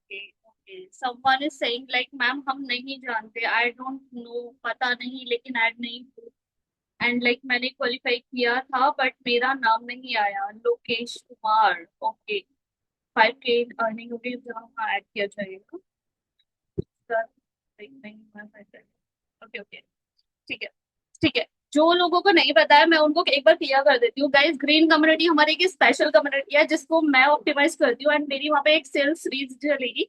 Okay okay, someone is saying like ma'am हम नहीं जानते, आई डोंट नो, पता नहीं लेकिन ऐड नहीं हूँ, एंड लाइक मैंने क्वालिफाई किया था बट मेरा नाम नहीं आया, Lokesh Kumar. Okay, 5K earning होगी जहाँ ऐड किया जाएगा सर। नहीं, ओके ओके, ठीक है ठीक है। जो लोगों को नहीं पता है मैं उनको एक बार क्लियर कर देती हूँ गाइस। ग्रीन कम्युनिटी हमारी एक स्पेशल कम्युनिटी है जिसको मैं ऑप्टिमाइज करती हूँ, एंड मेरी वहाँ पे एक सेल्स रीच चलेगी।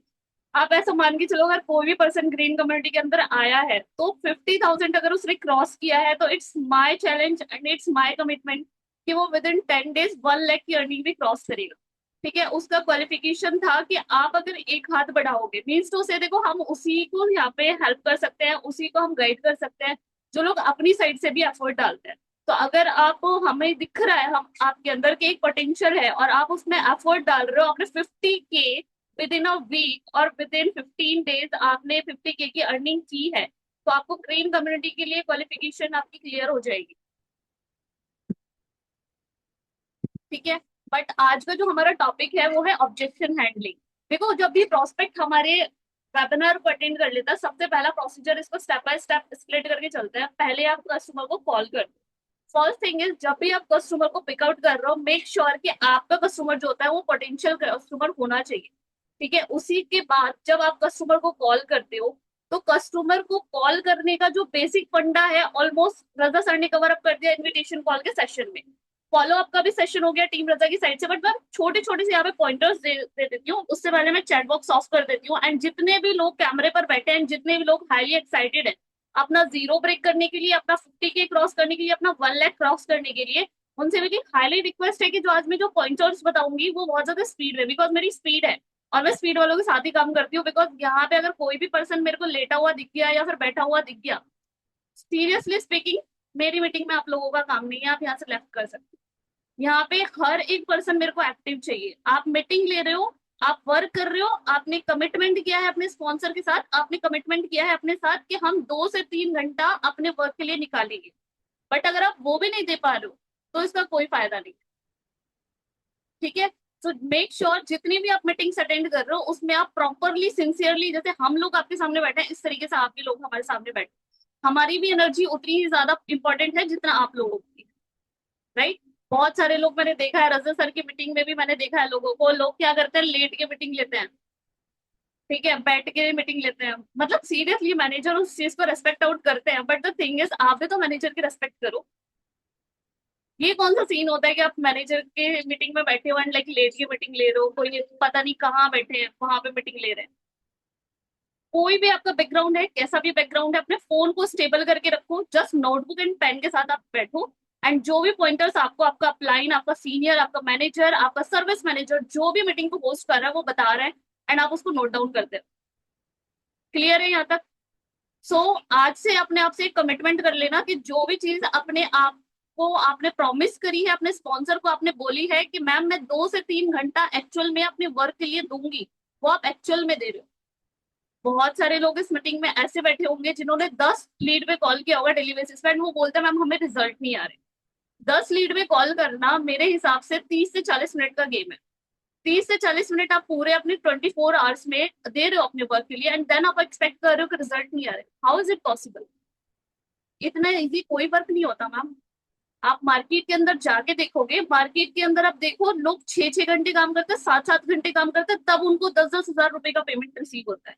आप ऐसा मान के चलो, अगर कोई भी पर्सन ग्रीन कम्युनिटी के अंदर आया है तो 50,000 अगर उसने क्रॉस किया है तो it's my challenge and it's my commitment कि वो विद इन 10 डेज 1 लाख की अर्निंग भी क्रॉस करेगा। ठीक है, उसका क्वालिफिकेशन था कि आप अगर एक हाथ बढ़ाओगे मीन्स टू से, देखो हम उसी को यहाँ पे हेल्प कर सकते हैं, उसी को हम गाइड कर सकते हैं जो लोग अपनी साइड से भी एफर्ट डालते हैं। तो अगर आप, हमें दिख रहा है हम आपके अंदर के एक पोटेंशियल है और आप उसमें एफर्ट डाल रहे हो, आपने 50K within a week और विद इन 15 डेज आपने 50K की अर्निंग की है, तो आपको ग्रीन कम्युनिटी के लिए क्वालिफिकेशन आपकी क्लियर हो जाएगी। ठीक है, बट आज का जो हमारा टॉपिक है वो है ऑब्जेक्शन हैंडलिंग। देखो, जब भी प्रोस्पेक्ट हमारे वेबिनार को अटेंड कर लेता है, सबसे पहला प्रोसीजर इसको स्टेप बाय स्टेप स्प्लिट करके चलते हैं। पहले आप कस्टमर को कॉल कर, फर्स्ट थिंग इज जब भी आप कस्टमर को पिकआउट कर रहे हो मेक श्योर कि आपका कस्टमर जो होता है वो पोटेंशियल कस्टमर होना चाहिए। ठीक है, उसी के बाद जब आप कस्टमर को कॉल करते हो तो कस्टमर को कॉल करने का जो बेसिक फंडा है ऑलमोस्ट रजा सर ने कवर अप कर दिया इनविटेशन कॉल के सेशन में। फॉलो अप का भी सेशन हो गया टीम रजा की साइड से, बट मैं छोटे छोटे से यहाँ पे पॉइंटर्स दे देती हूँ। उससे पहले मैं चैट बॉक्स ऑफ कर देती हूँ, एंड जितने भी लोग कैमरे पर बैठे हैं, जितने भी लोग हाईली एक्साइटेड है अपना जीरो ब्रेक करने के लिए, अपना 50K क्रॉस करने के लिए, अपना 1 लाख क्रॉस करने के लिए, उनसे मेरी हाईली रिक्वेस्ट है कि जो आज मैं जो पॉइंटर्स बताऊंगी वो बहुत ज्यादा स्पीड है, बिकॉज मेरी स्पीड है और मैं स्पीड वालों के साथ ही काम करती हूँ। बिकॉज यहाँ पे अगर कोई भी पर्सन मेरे को लेटा हुआ दिख गया या फिर बैठा हुआ दिख गया, सीरियसली स्पीकिंग मेरी मीटिंग में आप लोगों का काम नहीं है, आप यहाँ से लेफ्ट कर सकते हैं। यहाँ पे हर एक पर्सन मेरे को एक्टिव चाहिए। आप मीटिंग ले रहे हो, आप वर्क कर रहे हो, आपने कमिटमेंट किया है अपने स्पॉन्सर के साथ, आपने कमिटमेंट किया है अपने साथ कि हम 2 से 3 घंटा अपने वर्क के लिए निकालेंगे, बट अगर आप वो भी नहीं दे पा रहे हो तो इसका कोई फायदा नहीं। ठीक है, तो मेक श्योर जितनी भी आप मीटिंग्स अटेंड कर रहे हो उसमें आप प्रॉपरली सिंसियरली, जैसे हम लोग आपके सामने बैठे हैं इस तरीके से आप भी लोग हमारे सामने बैठे, हमारी भी एनर्जी उतनी ही ज्यादा इंपॉर्टेंट है जितना आप लोगों की। राइट, बहुत सारे लोग मैंने देखा है, रजा सर की मीटिंग में भी मैंने देखा है लोगों को, लोग क्या करते हैं लेट के मीटिंग लेते हैं। ठीक है, बैठ के मीटिंग लेते हैं, मतलब सीरियसली मैनेजर उस चीज को रेस्पेक्ट आउट करते हैं, बट द थिंग इज आप भी तो मैनेजर की रेस्पेक्ट करो। ये कौन सा सीन होता है कि आप मैनेजर के मीटिंग में बैठे हो एंड लाइक लेट की मीटिंग ले रहे हो, कोई पता नहीं कहाँ बैठे हैं वहां पे मीटिंग ले रहे हैं। कोई भी आपका बैकग्राउंड है, कैसा भी बैकग्राउंड है, अपने फोन को स्टेबल करके रखो, जस्ट नोटबुक एंड पेन के साथ आप बैठो, एंड जो भी पॉइंटर्स आपको आपका अपलाइन, आपका सीनियर, आपका मैनेजर, आपका सर्विस मैनेजर जो भी मीटिंग को होस्ट कर रहा है वो बता रहा है, एंड आप उसको नोट डाउन करते हो। क्लियर है यहाँ तक? सो आज से अपने आप से एक कमिटमेंट कर लेना कि जो भी चीज अपने आप को आपने प्रॉमिस करी है, अपने स्पॉन्सर को आपने बोली है कि मैम मैं 2 से 3 घंटा एक्चुअल में अपने वर्क के लिए दूंगी, वो आप एक्चुअल में दे रहे हो। बहुत सारे लोग इस मीटिंग में ऐसे बैठे होंगे जिन्होंने 10 लीड पे कॉल किया होगा डेली बेसिस पे, वो बोलते हैं मैम हमें रिजल्ट नहीं आ रहे। 10 लीड पे कॉल करना मेरे हिसाब से 30 से 40 मिनट का गेम है। 30 से 40 मिनट आप पूरे अपने 24 आवर्स में दे रहे हो अपने वर्क के लिए, एंड देन आप एक्सपेक्ट कर रहे हो कि रिजल्ट नहीं आ रहे, हाउ इज इट पॉसिबल? इतना इजी कोई वर्क नहीं होता मैम। आप मार्केट के अंदर जाके देखोगे, मार्केट के अंदर आप देखो लोग 6 6 घंटे काम करते हैं, 7 7 घंटे काम करते हैं, तब उनको 10 10 हजार रुपए का पेमेंट रिसीव होता है।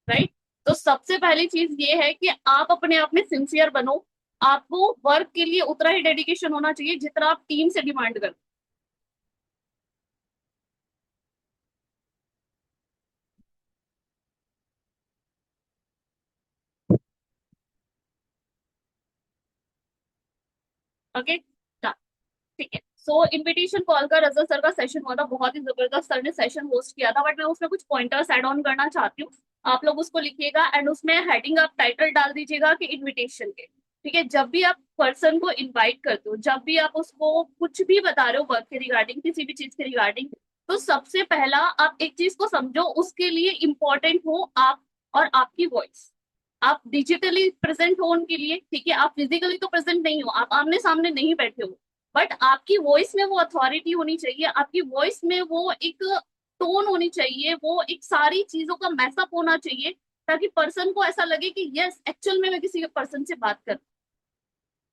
राइट, तो सबसे पहली चीज ये है कि आप अपने आप में सिंसियर बनो। आपको वर्क के लिए उतना ही डेडिकेशन होना चाहिए जितना आप टीम से डिमांड करते हो। ओके, ठीक है। सो इनविटेशन कॉल का रजत सर का सेशन हुआ था, बहुत ही जबरदस्त सर ने सेशन होस्ट किया था, बट मैं उसमें कुछ पॉइंटर्स ऐड ऑन करना चाहती हूँ। आप लोग उसको लिखिएगा एंड उसमें हेडिंग आप टाइटल डाल दीजिएगा कि इनविटेशन के। ठीक है, जब भी आप पर्सन को इनवाइट करते हो, जब भी आप उसको कुछ भी बता रहे हो वर्क के रिगार्डिंग, किसी भी चीज के रिगार्डिंग, तो सबसे पहला आप एक चीज को समझो, उसके लिए इंपॉर्टेंट हो आप और आपकी वॉइस। आप डिजिटली प्रेजेंट हो उनके लिए, ठीक है, आप फिजिकली तो प्रेजेंट नहीं हो, आप आमने सामने नहीं बैठे हो, बट आपकी वॉइस में वो अथॉरिटी होनी चाहिए, आपकी वॉइस में वो एक टोन होनी चाहिए, वो एक सारी चीजों का मैसअप होना चाहिए, ताकि पर्सन को ऐसा लगे कि यस एक्चुअल में मैं किसी पर्सन से बात कर।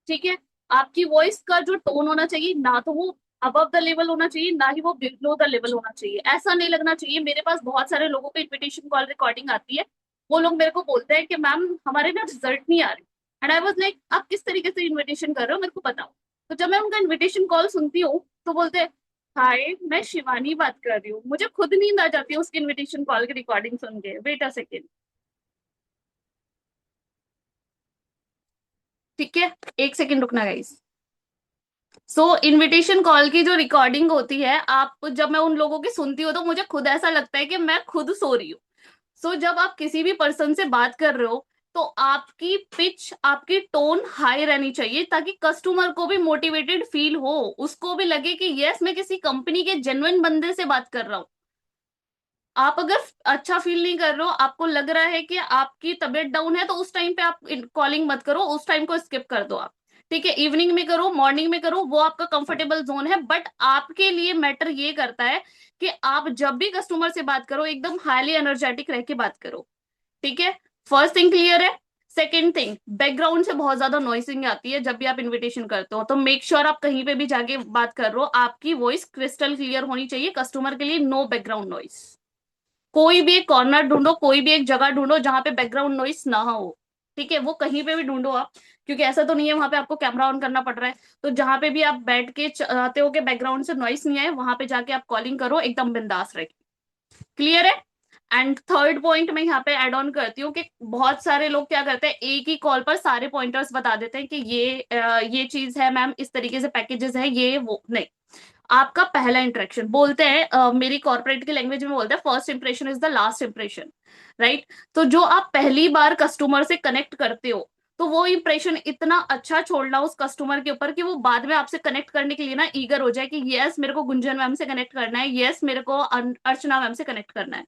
ठीक है। आपकी वॉइस का जो टोन होना चाहिए, ना तो वो अबव द लेवल होना चाहिए, ना ही वो बिलो द लेवल होना चाहिए। ऐसा नहीं लगना चाहिए। मेरे पास बहुत सारे लोगों को इन्विटेशन कॉल रिकॉर्डिंग आती है, वो लोग मेरे को बोलते हैं कि मैम हमारे ना रिजल्ट नहीं आ रही। एंड आई वाज लाइक आप किस तरीके से इन्विटेशन कर रहे हो मेरे को बताओ। तो जब मैं उनका इन्विटेशन कॉल सुनती हूँ तो बोलते हैं हाय मैं शिवानी बात कर रही हूँ, मुझे खुद नींद आ जाती है उसकी इन्विटेशन कॉल की रिकॉर्डिंग सुन के। Wait a second. ठीक है, एक सेकेंड रुकना गाइस। सो इनविटेशन कॉल की जो रिकॉर्डिंग होती है, आप जब मैं उन लोगों की सुनती हूँ तो मुझे खुद ऐसा लगता है कि मैं खुद सो रही हूँ। सो जब आप किसी भी पर्सन से बात कर रहे हो तो आपकी पिच, आपकी टोन हाई रहनी चाहिए, ताकि कस्टमर को भी मोटिवेटेड फील हो, उसको भी लगे कि यस मैं किसी कंपनी के जेन्युइन बंदे से बात कर रहा हूँ। आप अगर अच्छा फील नहीं कर रहे हो, आपको लग रहा है कि आपकी तबीयत डाउन है, तो उस टाइम पे आप कॉलिंग मत करो, उस टाइम को स्किप कर दो आप। ठीक है, इवनिंग में करो, मॉर्निंग में करो, वो आपका कंफर्टेबल जोन है। बट आपके लिए मैटर ये करता है कि आप जब भी कस्टमर से बात करो एकदम हाईली एनर्जेटिक रह के बात करो। ठीक है, फर्स्ट थिंग क्लियर है। सेकेंड थिंग, बैकग्राउंड से बहुत ज्यादा नॉइसिंग आती है जब भी आप इनविटेशन करते हो, तो मेक श्योर आप कहीं पे भी जाके बात कर रहे हो आपकी वॉइस क्रिस्टल क्लियर होनी चाहिए कस्टमर के लिए, नो बैकग्राउंड नॉइस। कोई भी एक कॉर्नर ढूंढो, कोई भी एक जगह ढूंढो जहां पे बैकग्राउंड नॉइस ना हो। ठीक है, वो कहीं पे भी ढूंढो आप, क्योंकि ऐसा तो नहीं है वहां पे आपको कैमरा ऑन करना पड़ रहा है। तो जहां पे भी आप बैठ के चाहते हो कि बैकग्राउंड से नॉइस नहीं आए, वहां पे जाके आप कॉलिंग करो एकदम बिंदास रहे। क्लियर है। एंड थर्ड पॉइंट मैं यहाँ पे ऐड ऑन करती हूँ कि बहुत सारे लोग क्या करते हैं, एक ही कॉल पर सारे पॉइंटर्स बता देते हैं कि ये चीज है मैम, इस तरीके से पैकेजेस है, ये वो नहीं। आपका पहला इंटरेक्शन बोलते हैं, मेरी कॉर्पोरेट की लैंग्वेज में बोलते हैं first impression is the last impression. Right. तो जो आप पहली बार कस्टमर से कनेक्ट करते हो, तो वो इंप्रेशन इतना अच्छा छोड़ना उस कस्टमर के ऊपर कि वो बाद में आपसे कनेक्ट करने के लिए ना ईगर हो जाए कि यस मेरे को गुंजन मैम से कनेक्ट करना है, यस मेरे को अर्चना मैम से कनेक्ट करना है।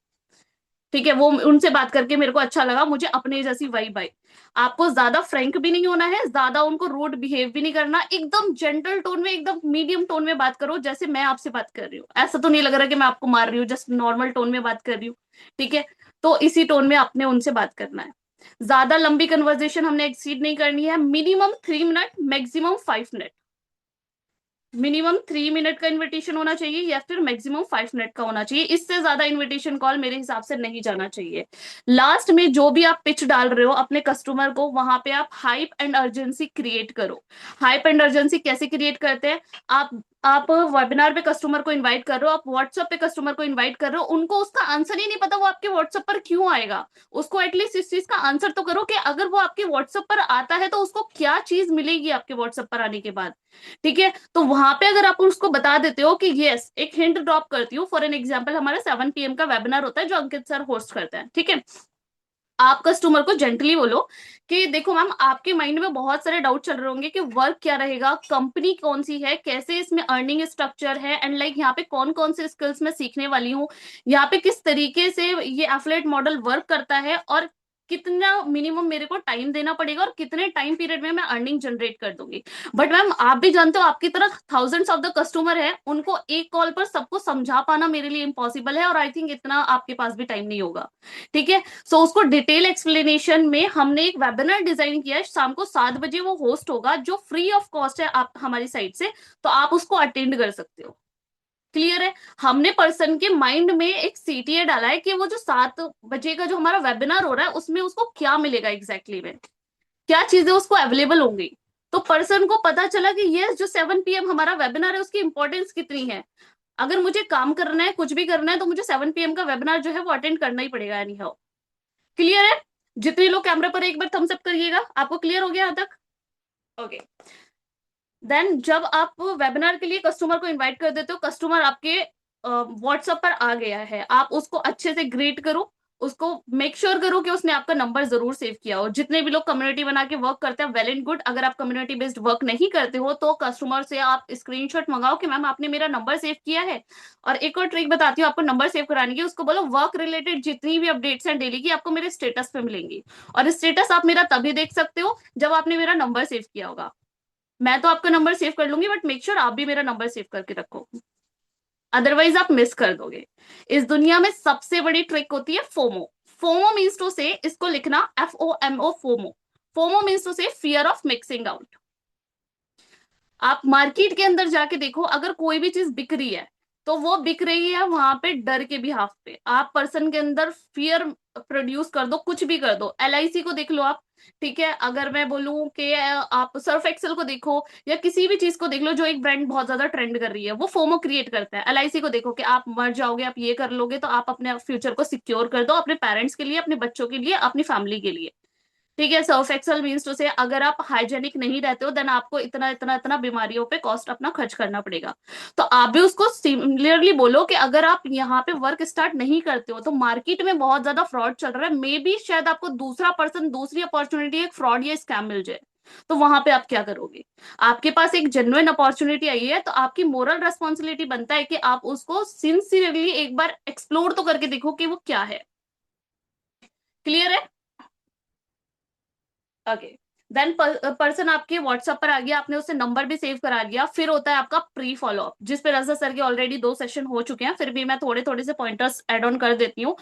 ठीक है, वो उनसे बात करके मेरे को अच्छा लगा, मुझे अपने जैसी वाइब आई। आपको ज्यादा फ्रैंक भी नहीं होना है, ज्यादा उनको रूड बिहेव भी नहीं करना, एकदम जेंटल टोन में, एकदम मीडियम टोन में बात करो, जैसे मैं आपसे बात कर रही हूँ। ऐसा तो नहीं लग रहा कि मैं आपको मार रही हूँ, जस्ट नॉर्मल टोन में बात कर रही हूँ। ठीक है, तो इसी टोन में आपने उनसे बात करना है। ज्यादा लंबी कन्वर्जेशन हमने एक्सीड नहीं करनी है, minimum 3 minute, maximum 5 minute. Minimum 3 minute का इन्विटेशन होना चाहिए या फिर मैक्सिमम 5 मिनट का होना चाहिए, इससे ज्यादा इन्विटेशन कॉल मेरे हिसाब से नहीं जाना चाहिए। लास्ट में जो भी आप पिच डाल रहे हो अपने कस्टमर को, वहां पे आप हाइप एंड अर्जेंसी क्रिएट करो। हाइप एंड अर्जेंसी कैसे क्रिएट करते हैं, आप वेबिनार पे कस्टमर को इनवाइट कर रहे हो, आप व्हाट्सएप पे कस्टमर को इनवाइट कर रहे हो, उनको उसका आंसर ही नहीं पता वो आपके व्हाट्सएप पर क्यों आएगा। उसको एटलीस्ट इस चीज का आंसर तो करो कि अगर वो आपके व्हाट्सएप पर आता है तो उसको क्या चीज मिलेगी आपके व्हाट्सएप पर आने के बाद। ठीक है, तो वहां पे अगर आप उसको बता देते हो कि यस, एक हिंट ड्रॉप करती हूँ, फॉर एन एग्जांपल हमारा 7 PM का वेबिनार होता है जो अंकित सर होस्ट करते हैं। ठीक है, आप कस्टमर को जेंटली बोलो कि देखो मैम, आपके माइंड में बहुत सारे डाउट चल रहे होंगे कि वर्क क्या रहेगा, कंपनी कौन सी है, कैसे इसमें अर्निंग स्ट्रक्चर है, एंड लाइक यहाँ पे कौन कौन से स्किल्स मैं सीखने वाली हूँ, यहाँ पे किस तरीके से ये एफिलिएट मॉडल वर्क करता है, और कितना मिनिमम मेरे को टाइम देना पड़ेगा, और कितने टाइम पीरियड में मैं अर्निंग जनरेट कर दूंगी। बट मैम आप भी जानते हो आपकी तरह थाउजेंड्स ऑफ द कस्टमर है, उनको एक कॉल पर सबको समझा पाना मेरे लिए इम्पॉसिबल है, और आई थिंक इतना आपके पास भी टाइम नहीं होगा। ठीक है, सो उसको डिटेल एक्सप्लेनेशन में हमने एक वेबिनार डिजाइन किया है, शाम को 7 बजे वो होस्ट होगा, जो फ्री ऑफ कॉस्ट है आप हमारी साइट से, तो आप उसको अटेंड कर सकते हो। क्लियर है। हमने पर्सन के माइंड में एक सीटीए डाला है कि वो जो 7 बजे का जो हमारा वेबिनार हो रहा है उसमें उसको क्या मिलेगा एग्जैक्टली में, क्या चीजें उसको अवेलेबल होंगी। तो पर्सन को पता चला कि ये जो 7 PM हमारा वेबिनार है उसकी इंपॉर्टेंस कितनी है। अगर मुझे काम करना है, कुछ भी करना है, तो मुझे 7 PM का वेबिनार जो है वो अटेंड करना ही पड़ेगा एनी हाउ। क्लियर है। जितने लोग कैमरा पर एक बार थम्स अप करिएगा, आपको क्लियर हो गया यहाँ तक। ओके, देन जब आप वेबिनार के लिए कस्टमर को इनवाइट कर देते हो, कस्टमर आपके व्हाट्सएप पर आ गया है, आप उसको अच्छे से ग्रीट करो, उसको मेक श्योर करो कि उसने आपका नंबर जरूर सेव किया हो। जितने भी लोग कम्युनिटी बना के वर्क करते हैं वेल एंड गुड, अगर आप कम्युनिटी बेस्ड वर्क नहीं करते हो तो कस्टमर से आप स्क्रीनशॉट मंगाओ कि मैम आपने मेरा नंबर सेव किया है। और एक और ट्रिक बताती हूँ आपको नंबर सेव कराने की, उसको बोलो वर्क रिलेटेड जितनी भी अपडेट्स हैं डेली की आपको मेरे स्टेटस पे मिलेंगी, और स्टेटस आप मेरा तभी देख सकते हो जब आपने मेरा नंबर सेव किया होगा। मैं तो आपका नंबर सेव कर लूंगी, बट मेक श्योर आप भी मेरा नंबर सेव करके रखो, अदरवाइज आप मिस कर दोगे। इस दुनिया में सबसे बड़ी ट्रिक होती है फोमो। फोमो मीन्स टू से, इसको लिखना FOMO, FOMO. FOMO means to say fear of missing out. आप मार्केट के अंदर जाके देखो, अगर कोई भी चीज बिक रही है तो वो बिक रही है वहां पे डर के बिहाफ पे। आप पर्सन के अंदर फियर प्रोड्यूस कर दो, कुछ भी कर दो। LIC को देख लो आप, ठीक है, अगर मैं बोलूं कि आप सर्फ एक्सेल को देखो या किसी भी चीज को देख लो जो एक ब्रांड बहुत ज्यादा ट्रेंड कर रही है, वो फोमो क्रिएट करता है। LIC को देखो कि आप मर जाओगे, आप ये कर लोगे तो आप अपने फ्यूचर को सिक्योर कर दो, अपने पेरेंट्स के लिए, अपने बच्चों के लिए, अपनी फैमिली के लिए। ठीक है, सर्फ एक्सल मीन्स टू से अगर आप हाइजेनिक नहीं रहते हो देन आपको इतना इतना इतना बीमारियों पे कॉस्ट अपना खर्च करना पड़ेगा। तो आप भी उसको सिमिलरली बोलो कि अगर आप यहाँ पे वर्क स्टार्ट नहीं करते हो तो मार्केट में बहुत ज्यादा फ्रॉड चल रहा है, मे बी शायद आपको दूसरा पर्सन, दूसरी अपॉर्चुनिटी, एक फ्रॉड या स्कैम मिल जाए, तो वहां पे आप क्या करोगे? आपके पास एक जेन्युइन अपॉर्चुनिटी आई है तो आपकी मोरल रेस्पॉन्सिबिलिटी बनता है कि आप उसको सिंसियरली एक बार एक्सप्लोर तो करके देखो कि वो क्या है। क्लियर है? ओके। देन पर्सन आपके व्हाट्सएप पर आ गया, आपने उससे नंबर भी सेव करा लिया। फिर होता है आपका प्री फॉलो अप, जिस पे रजा सर के ऑलरेडी 2 सेशन हो चुके हैं, फिर भी मैं थोड़े थोड़े से पॉइंटर्स ऐड ऑन कर देती हूँ।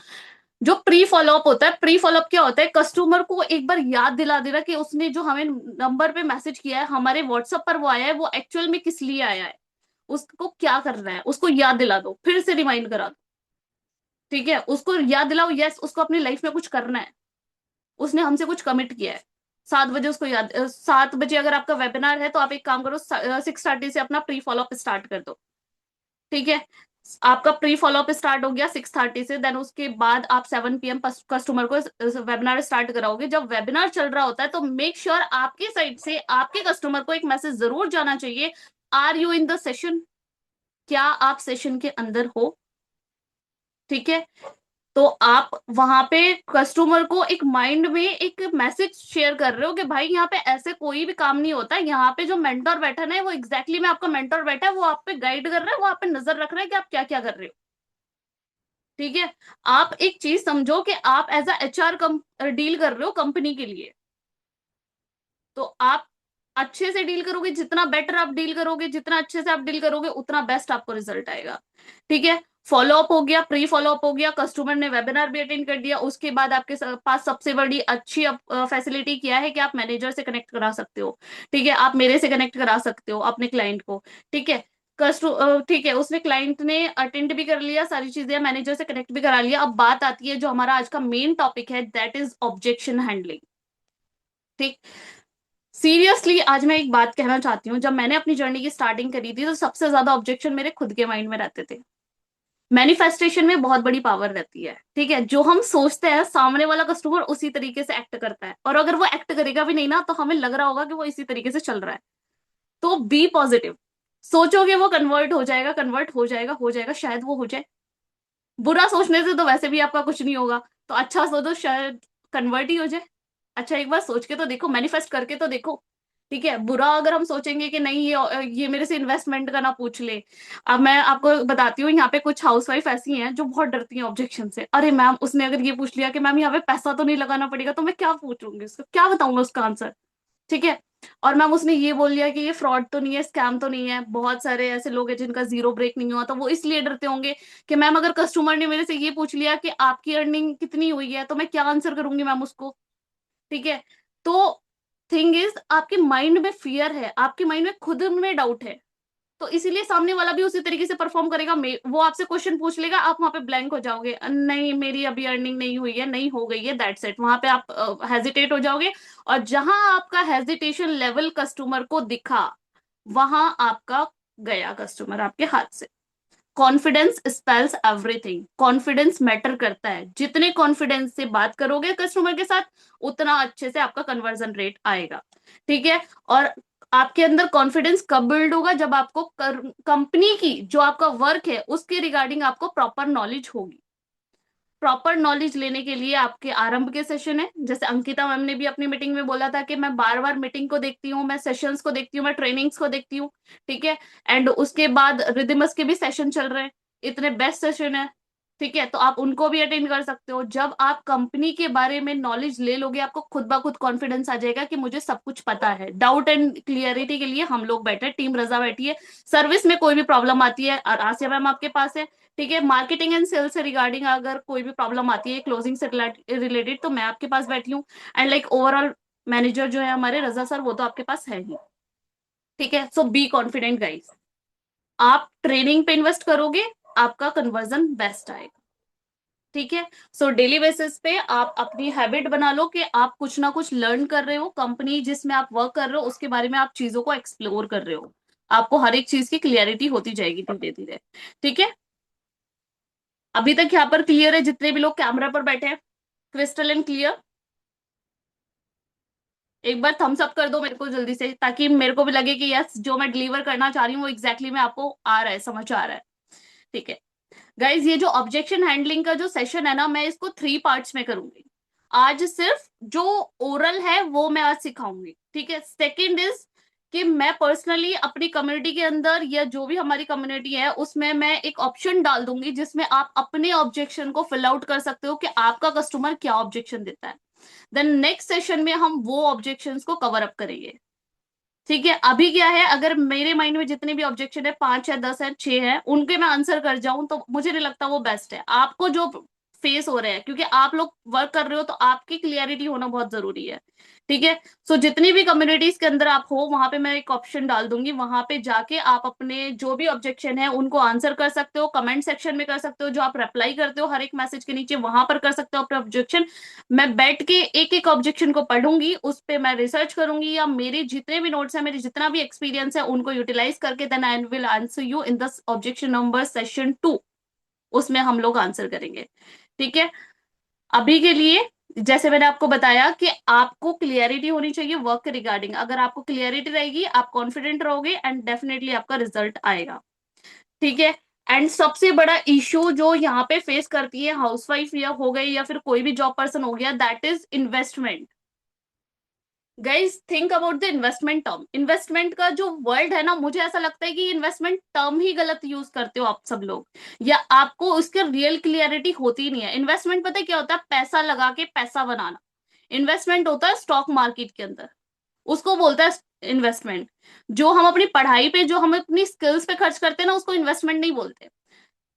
जो प्री फॉलो अप होता है, प्री फॉलो अप क्या होता है? कस्टमर को एक बार याद दिला देना कि उसने जो हमें नंबर पे मैसेज किया है, हमारे व्हाट्सएप पर वो आया है, वो एक्चुअल में किस लिए आया है, उसको क्या करना है, उसको याद दिला दो, फिर से रिमाइंड करा दो। ठीक है, उसको याद दिलाओ, यस उसको अपनी लाइफ में कुछ करना है, उसने हमसे कुछ कमिट किया है। 7 बजे उसको याद, 7 बजे अगर आपका वेबिनार है तो आप एक काम करो, 6:30 से अपना प्री फॉलोअप स्टार्ट कर दो। ठीक है, आपका प्री फॉलोअप स्टार्ट हो गया 6:30 से, देन उसके बाद आप 7 PM कस्टमर को वेबिनार स्टार्ट कराओगे। जब वेबिनार चल रहा होता है तो मेक श्योर आपके साइड से आपके कस्टमर को एक मैसेज जरूर जाना चाहिए, are you in the session? क्या आप सेशन के अंदर हो? ठीक है, तो आप वहां पे कस्टमर को एक माइंड में एक मैसेज शेयर कर रहे हो कि भाई यहाँ पे ऐसे कोई भी काम नहीं होता, यहाँ पे जो मेंटर बैठा है वो एग्जैक्टली में आपका मेंटर बैठा है, वो आप पे गाइड कर रहा है, वो आप पे नजर रख रहा है कि आप क्या क्या कर रहे हो। ठीक है, आप एक चीज समझो कि आप एज अ HR डील कर रहे हो कंपनी के लिए, तो आप अच्छे से डील करोगे, जितना बेटर आप डील करोगे, जितना अच्छे से आप डील करोगे, उतना बेस्ट आपको रिजल्ट आएगा। ठीक है, फॉलो अप हो गया, प्री फॉलो अप हो गया, कस्टमर ने वेबिनार भी अटेंड कर दिया, उसके बाद आपके पास सबसे बड़ी अच्छी फैसिलिटी क्या है कि आप मैनेजर से कनेक्ट करा सकते हो। ठीक है, आप मेरे से कनेक्ट करा सकते हो अपने क्लाइंट को। ठीक है, ठीक है, उसने क्लाइंट ने अटेंड भी कर लिया, सारी चीजें मैनेजर से कनेक्ट भी करा लिया। अब बात आती है जो हमारा आज का मेन टॉपिक है, दैट इज ऑब्जेक्शन हैंडलिंग। ठीक, सीरियसली आज मैं एक बात कहना चाहती हूँ, जब मैंने अपनी जर्नी की स्टार्टिंग करी थी तो सबसे ज्यादा ऑब्जेक्शन मेरे खुद के माइंड में रहते थे। मैनिफेस्टेशन में बहुत बड़ी पावर रहती है। ठीक है, जो हम सोचते हैं सामने वाला कस्टमर उसी तरीके से एक्ट करता है, और अगर वो एक्ट करेगा भी नहीं ना तो हमें लग रहा होगा कि वो इसी तरीके से चल रहा है। तो बी पॉजिटिव, सोचोगे वो कन्वर्ट हो जाएगा, कन्वर्ट हो जाएगा, हो जाएगा, शायद वो हो जाए। बुरा सोचने से तो वैसे भी आपका कुछ नहीं होगा, तो अच्छा सोचो शायद कन्वर्ट ही हो जाए। अच्छा एक बार सोच के तो देखो, मैनिफेस्ट करके तो देखो। ठीक है, बुरा अगर हम सोचेंगे कि नहीं ये मेरे से इन्वेस्टमेंट का ना पूछ ले। अब मैं आपको बताती हूँ, यहाँ पे कुछ हाउसवाइफ ऐसी हैं जो बहुत डरती हैं ऑब्जेक्शन से। अरे मैम, उसने अगर ये पूछ लिया कि मैम यहाँ पे पैसा तो नहीं लगाना पड़ेगा, तो मैं क्या पूछूंगी उसको, क्या बताऊंगा उसका आंसर। ठीक है, और मैम उसने ये बोल लिया कि ये फ्रॉड तो नहीं है, स्कैम तो नहीं है। बहुत सारे ऐसे लोग हैं जिनका जीरो ब्रेक नहीं हुआ, तो वो इसलिए डरते होंगे कि मैम अगर कस्टमर ने मेरे से ये पूछ लिया कि आपकी अर्निंग कितनी हुई है, तो मैं क्या आंसर करूंगी मैम उसको। ठीक है, तो थिंग इज आपके माइंड में फियर है, आपके माइंड में खुद में डाउट है, तो इसीलिए सामने वाला भी उसी तरीके से परफॉर्म करेगा। वो आपसे क्वेश्चन पूछ लेगा, आप वहां पे ब्लैंक हो जाओगे, नहीं मेरी अभी अर्निंग नहीं हुई है, नहीं हो गई है, दैट्स इट, वहां पे आप हेजिटेट हो जाओगे। और जहां आपका हेजिटेशन लेवल कस्टमर को दिखा, वहां आपका गया कस्टमर आपके हाथ से। Confidence spells everything, confidence matter करता है, जितने कॉन्फिडेंस से बात करोगे कस्टमर के साथ, उतना अच्छे से आपका कन्वर्जन रेट आएगा। ठीक है, और आपके अंदर कॉन्फिडेंस कब बिल्ड होगा? जब आपको कंपनी की जो आपका वर्क है उसके रिगार्डिंग आपको प्रॉपर नॉलेज होगी। प्रॉपर नॉलेज लेने के लिए आपके आरंभ के सेशन है, जैसे अंकिता मैम ने भी अपनी मीटिंग में बोला था कि मैं बार बार मीटिंग को देखती हूँ, मैं सेशंस को देखती हूँ, मैं ट्रेनिंग्स को देखती हूँ। ठीक है, एंड उसके बाद रिदिमस के भी सेशन चल रहे हैं, इतने बेस्ट सेशन है। ठीक है, तो आप उनको भी अटेंड कर सकते हो। जब आप कंपनी के बारे में नॉलेज ले लोगे, आपको खुद ब खुद कॉन्फिडेंस आ जाएगा कि मुझे सब कुछ पता है। डाउट एंड क्लियरिटी के लिए हम लोग बैठे, टीम रजा बैठी है। सर्विस में कोई भी प्रॉब्लम आती है और आसिया मैम आपके पास है। ठीक है, मार्केटिंग एंड सेल्स से रिगार्डिंग अगर कोई भी प्रॉब्लम आती है क्लोजिंग से रिलेटेड, तो मैं आपके पास बैठी हूँ। एंड लाइक ओवरऑल मैनेजर जो है हमारे रजा सर, वो तो आपके पास है ही। ठीक है, सो बी कॉन्फिडेंट गाइस। आप ट्रेनिंग पे इन्वेस्ट करोगे, आपका कन्वर्जन बेस्ट आएगा। ठीक है, सो डेली बेसिस पे आप अपनी हैबिट बना लो कि आप कुछ ना कुछ लर्न कर रहे हो, कंपनी जिसमें आप वर्क कर रहे हो उसके बारे में आप चीजों को एक्सप्लोर कर रहे हो। आपको हर एक चीज की क्लियरिटी होती जाएगी धीरे धीरे। ठीक है, अभी तक यहाँ पर क्लियर है जितने भी लोग कैमरा पर बैठे हैं? Crystal and clear? एक बार थम्स अप कर दो मेरे को जल्दी से, ताकि मेरे को भी लगे कि यस, जो मैं डिलीवर करना चाह रही हूँ वो एग्जैक्टली में आपको आ रहा है, समझ आ रहा है। ठीक है गाइज, ये जो ऑब्जेक्शन हैंडलिंग का जो सेशन है ना, मैं इसको 3 पार्ट्स में करूंगी। आज सिर्फ जो ओरल है वो मैं आज सिखाऊंगी। ठीक है, सेकंड इज कि मैं पर्सनली अपनी कम्युनिटी के अंदर या जो भी हमारी कम्युनिटी है उसमें मैं एक ऑप्शन डाल दूंगी जिसमें आप अपने ऑब्जेक्शन को फिल आउट कर सकते हो कि आपका कस्टमर क्या ऑब्जेक्शन देता है। देन नेक्स्ट सेशन में हम वो ऑब्जेक्शंस को कवर अप करेंगे। ठीक है, अभी क्या है, अगर मेरे माइंड में जितने भी ऑब्जेक्शन है, 5 है, 10 है, 6 है, उनके मैं आंसर कर जाऊं तो मुझे नहीं लगता वो बेस्ट है। आपको जो फेस हो रहे हैं, क्योंकि आप लोग वर्क कर रहे हो तो आपकी क्लियरिटी होना बहुत जरूरी है। ठीक है, सो जितनी भी कम्युनिटीज के अंदर आप हो, वहां पे मैं एक ऑप्शन डाल दूंगी, वहां पे जाके आप अपने जो भी ऑब्जेक्शन है उनको आंसर कर सकते हो, कमेंट सेक्शन में कर सकते हो, जो आप रिप्लाई करते हो हर एक मैसेज के नीचे वहां पर कर सकते हो अपने ऑब्जेक्शन। मैं बैठ के एक एक ऑब्जेक्शन को पढ़ूंगी, उस पे मैं रिसर्च करूंगी, या मेरे जितने भी नोट्स है, मेरे जितना भी एक्सपीरियंस है उनको यूटिलाइज करके then I will answer you in the objection number session 2। उसमें हम लोग आंसर करेंगे। ठीक है, अभी के लिए जैसे मैंने आपको बताया कि आपको क्लियरिटी होनी चाहिए वर्क के रिगार्डिंग। अगर आपको क्लियरिटी रहेगी, आप कॉन्फिडेंट रहोगे एंड डेफिनेटली आपका रिजल्ट आएगा। ठीक है, एंड सबसे बड़ा इशू जो यहाँ पे फेस करती है हाउसवाइफ या हो गई या फिर कोई भी जॉब पर्सन हो गया, that is investment. Guys think about the investment term. Investment का जो वर्ड है ना, मुझे ऐसा लगता है कि इन्वेस्टमेंट टर्म ही गलत यूज करते हो आप सब लोग, या आपको उसके रियल क्लियरिटी होती नहीं है। इन्वेस्टमेंट पता है क्या होता है? पैसा लगा के पैसा बनाना। इन्वेस्टमेंट होता है स्टॉक मार्केट के अंदर, उसको बोलता है इन्वेस्टमेंट। जो हम अपनी पढ़ाई पे, जो हम अपनी स्किल्स पे खर्च करते हैं ना, उसको इन्वेस्टमेंट नहीं बोलते।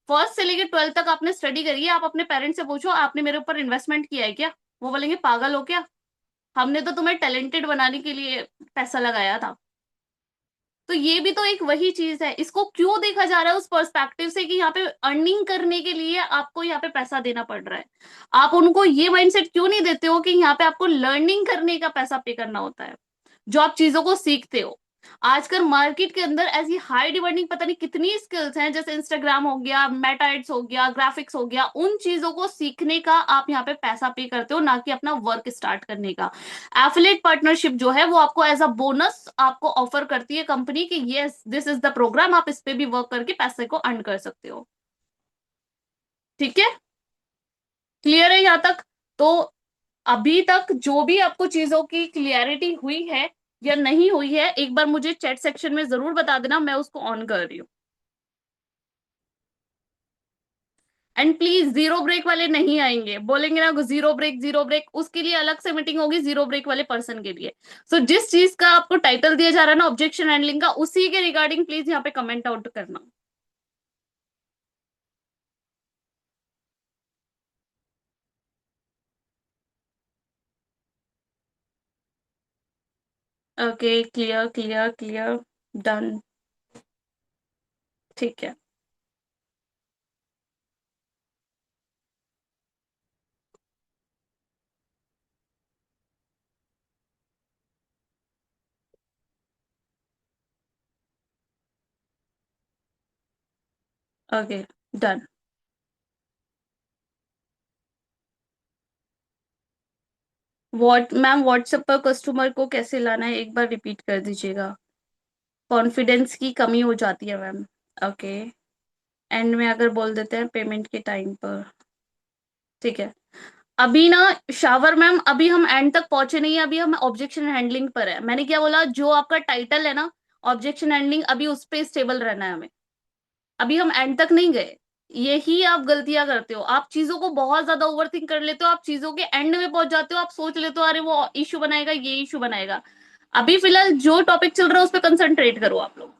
फर्स्ट से लेकर 12th तक आपने स्टडी करी है, आप अपने पेरेंट्स से पूछो आपने मेरे ऊपर इन्वेस्टमेंट किया है क्या? वो बोलेंगे पागल हो क्या, हमने तो तुम्हें टैलेंटेड बनाने के लिए पैसा लगाया था। तो ये भी तो एक वही चीज है, इसको क्यों देखा जा रहा है उस पर्सपेक्टिव से कि यहाँ पे अर्निंग करने के लिए आपको यहाँ पे पैसा देना पड़ रहा है। आप उनको ये माइंडसेट क्यों नहीं देते हो कि यहाँ पे आपको लर्निंग करने का पैसा पे करना होता है, जो आप चीजों को सीखते हो। आजकल मार्केट के अंदर ऐसी हाई डिमांडिंग पता नहीं कितनी स्किल्स हैं, जैसे इंस्टाग्राम हो गया, मेटा एड्स हो गया, ग्राफिक्स हो गया, उन चीजों को सीखने का आप यहाँ पे पैसा पे करते हो, ना कि अपना वर्क स्टार्ट करने का। एफिलिएट पार्टनरशिप जो है वो आपको एज अ बोनस आपको ऑफर करती है कंपनी कि yes this is the programme, आप इस पे भी वर्क करके पैसे को अर्न कर सकते हो। ठीक है, क्लियर है यहाँ तक? तो अभी तक जो भी आपको चीजों की क्लियरिटी हुई है या नहीं हुई है, एक बार मुझे चैट सेक्शन में जरूर बता देना, मैं उसको ऑन कर रही हूँ। एंड प्लीज जीरो ब्रेक वाले नहीं आएंगे, बोलेंगे ना जीरो ब्रेक जीरो ब्रेक, उसके लिए अलग से मीटिंग होगी जीरो ब्रेक वाले पर्सन के लिए। सो जिस चीज का आपको टाइटल दिया जा रहा है ना ऑब्जेक्शन हैंडलिंग का, उसी के रिगार्डिंग प्लीज यहाँ पे कमेंट आउट करना। Okay, clear clear clear, done. ठीक है, okay, done. What ma'am, WhatsApp पर कस्टमर को कैसे लाना है, एक बार रिपीट कर दीजिएगा। कॉन्फिडेंस की कमी हो जाती है मैम। ओके, एंड में अगर बोल देते हैं पेमेंट के टाइम पर। ठीक है, अभी ना शावर मैम, अभी हम एंड तक पहुंचे नहीं है, अभी हम ऑब्जेक्शन हैंडलिंग पर है। मैंने क्या बोला, जो आपका टाइटल है ना ऑब्जेक्शन हैंडलिंग, अभी उस पे स्टेबल रहना है हमें। अभी हम एंड तक नहीं गए। यही आप गलतियां करते हो, आप चीजों को बहुत ज्यादा ओवरथिंक कर लेते हो, आप चीजों के एंड में पहुंच जाते हो, आप सोच लेते हो अरे वो इशू बनाएगा, ये इशू बनाएगा। अभी फिलहाल जो टॉपिक चल रहा है उस पर कंसंट्रेट करो आप लोग।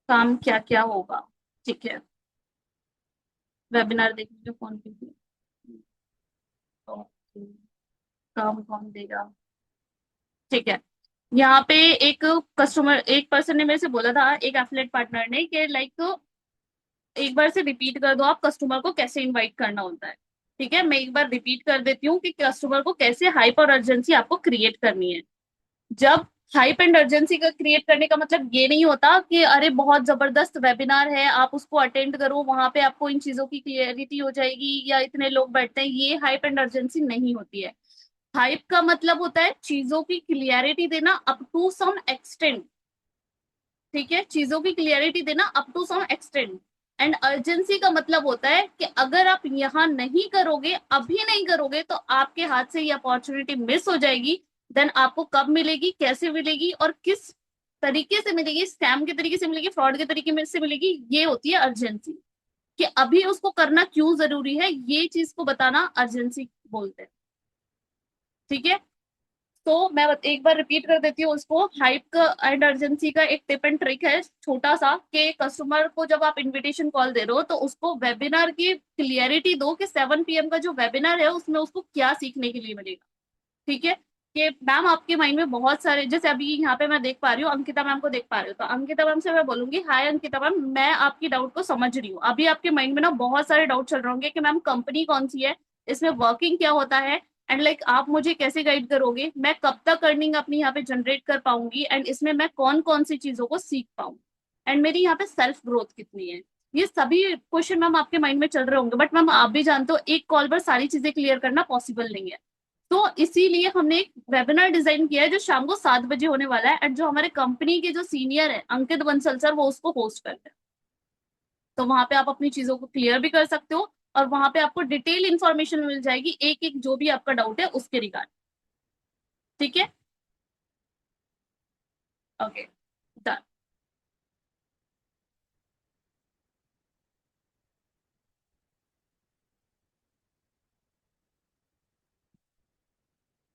काम क्या क्या होगा? ठीक है। वेबिनार देखने के फोन पे भी। ओके। काम कौन देगा? ठीक है। यहाँ पे एक कस्टमर, एक पर्सन ने मेरे से बोला था, एक एफिलिएट पार्टनर ने, कि लाइक एक बार से रिपीट कर दो आप कस्टमर को कैसे इनवाइट करना होता है। ठीक है, मैं एक बार रिपीट कर देती हूँ कि कस्टमर को कैसे हाइप और अर्जेंसी आपको क्रिएट करनी है। जब हाइप एंड अर्जेंसी का क्रिएट करने का मतलब ये नहीं होता कि अरे बहुत जबरदस्त वेबिनार है आप उसको अटेंड करो, वहां पे आपको इन चीजों की क्लियरिटी हो जाएगी या इतने लोग बैठते हैं, ये हाइप एंड अर्जेंसी नहीं होती है। हाइप का मतलब होता है चीजों की क्लियरिटी देना अप टू सम एक्सटेंट। ठीक है, चीजों की क्लियरिटी देना up to some extent. And urgency का मतलब होता है कि अगर आप यहाँ नहीं करोगे, अभी नहीं करोगे, तो आपके हाथ से ये अपॉर्चुनिटी मिस हो जाएगी। देन आपको कब मिलेगी, कैसे मिलेगी और किस तरीके से मिलेगी, स्कैम के तरीके से मिलेगी, फ्रॉड के तरीके से मिलेगी, ये होती है अर्जेंसी। कि अभी उसको करना क्यों जरूरी है, ये चीज को बताना अर्जेंसी बोलते हैं। ठीक है। तो मैं एक बार रिपीट कर देती हूँ उसको। हाइप का एंड अर्जेंसी का एक टिप एंड ट्रिक है छोटा सा, कि कस्टमर को जब आप इनविटेशन कॉल दे रहे हो तो उसको वेबिनार की क्लियरिटी दो कि 7 PM का जो वेबिनार है उसमें उसको क्या सीखने के लिए मिलेगा। ठीक है। कि मैम आपके माइंड में बहुत सारे, जैसे अभी यहाँ पे मैं देख पा रही हूँ अंकिता मैम को देख पा रही हूँ, तो अंकिता मैम से मैं बोलूंगी हाय अंकिता मैम, मैं आपकी डाउट को समझ रही हूँ। अभी आपके माइंड में ना बहुत सारे डाउट चल रहे होंगे कि मैम कंपनी कौन सी है, इसमें वर्किंग क्या होता है, एंड लाइक आप मुझे कैसे गाइड करोगे, मैं कब तक अर्निंग अपनी यहाँ पे जनरेट कर पाऊंगी, एंड इसमें मैं कौन कौन सी चीजों को सीख पाऊंगी, एंड मेरी यहाँ पे सेल्फ ग्रोथ कितनी है। ये सभी क्वेश्चन मैम आपके माइंड में चल रहे होंगे, बट मैम आप भी जानते हो एक कॉल पर सारी चीजें क्लियर करना पॉसिबल नहीं है। तो इसीलिए हमने एक वेबिनार डिजाइन किया है जो शाम को 7 बजे होने वाला है, एंड जो हमारे कंपनी के जो सीनियर है अंकित बंसल सर, वो उसको होस्ट करते हैं। तो वहां पे आप अपनी चीजों को क्लियर भी कर सकते हो, और वहां पे आपको डिटेल इंफॉर्मेशन मिल जाएगी, एक एक जो भी आपका डाउट है उसके रिगार्ड। ठीक है। ओके। डन।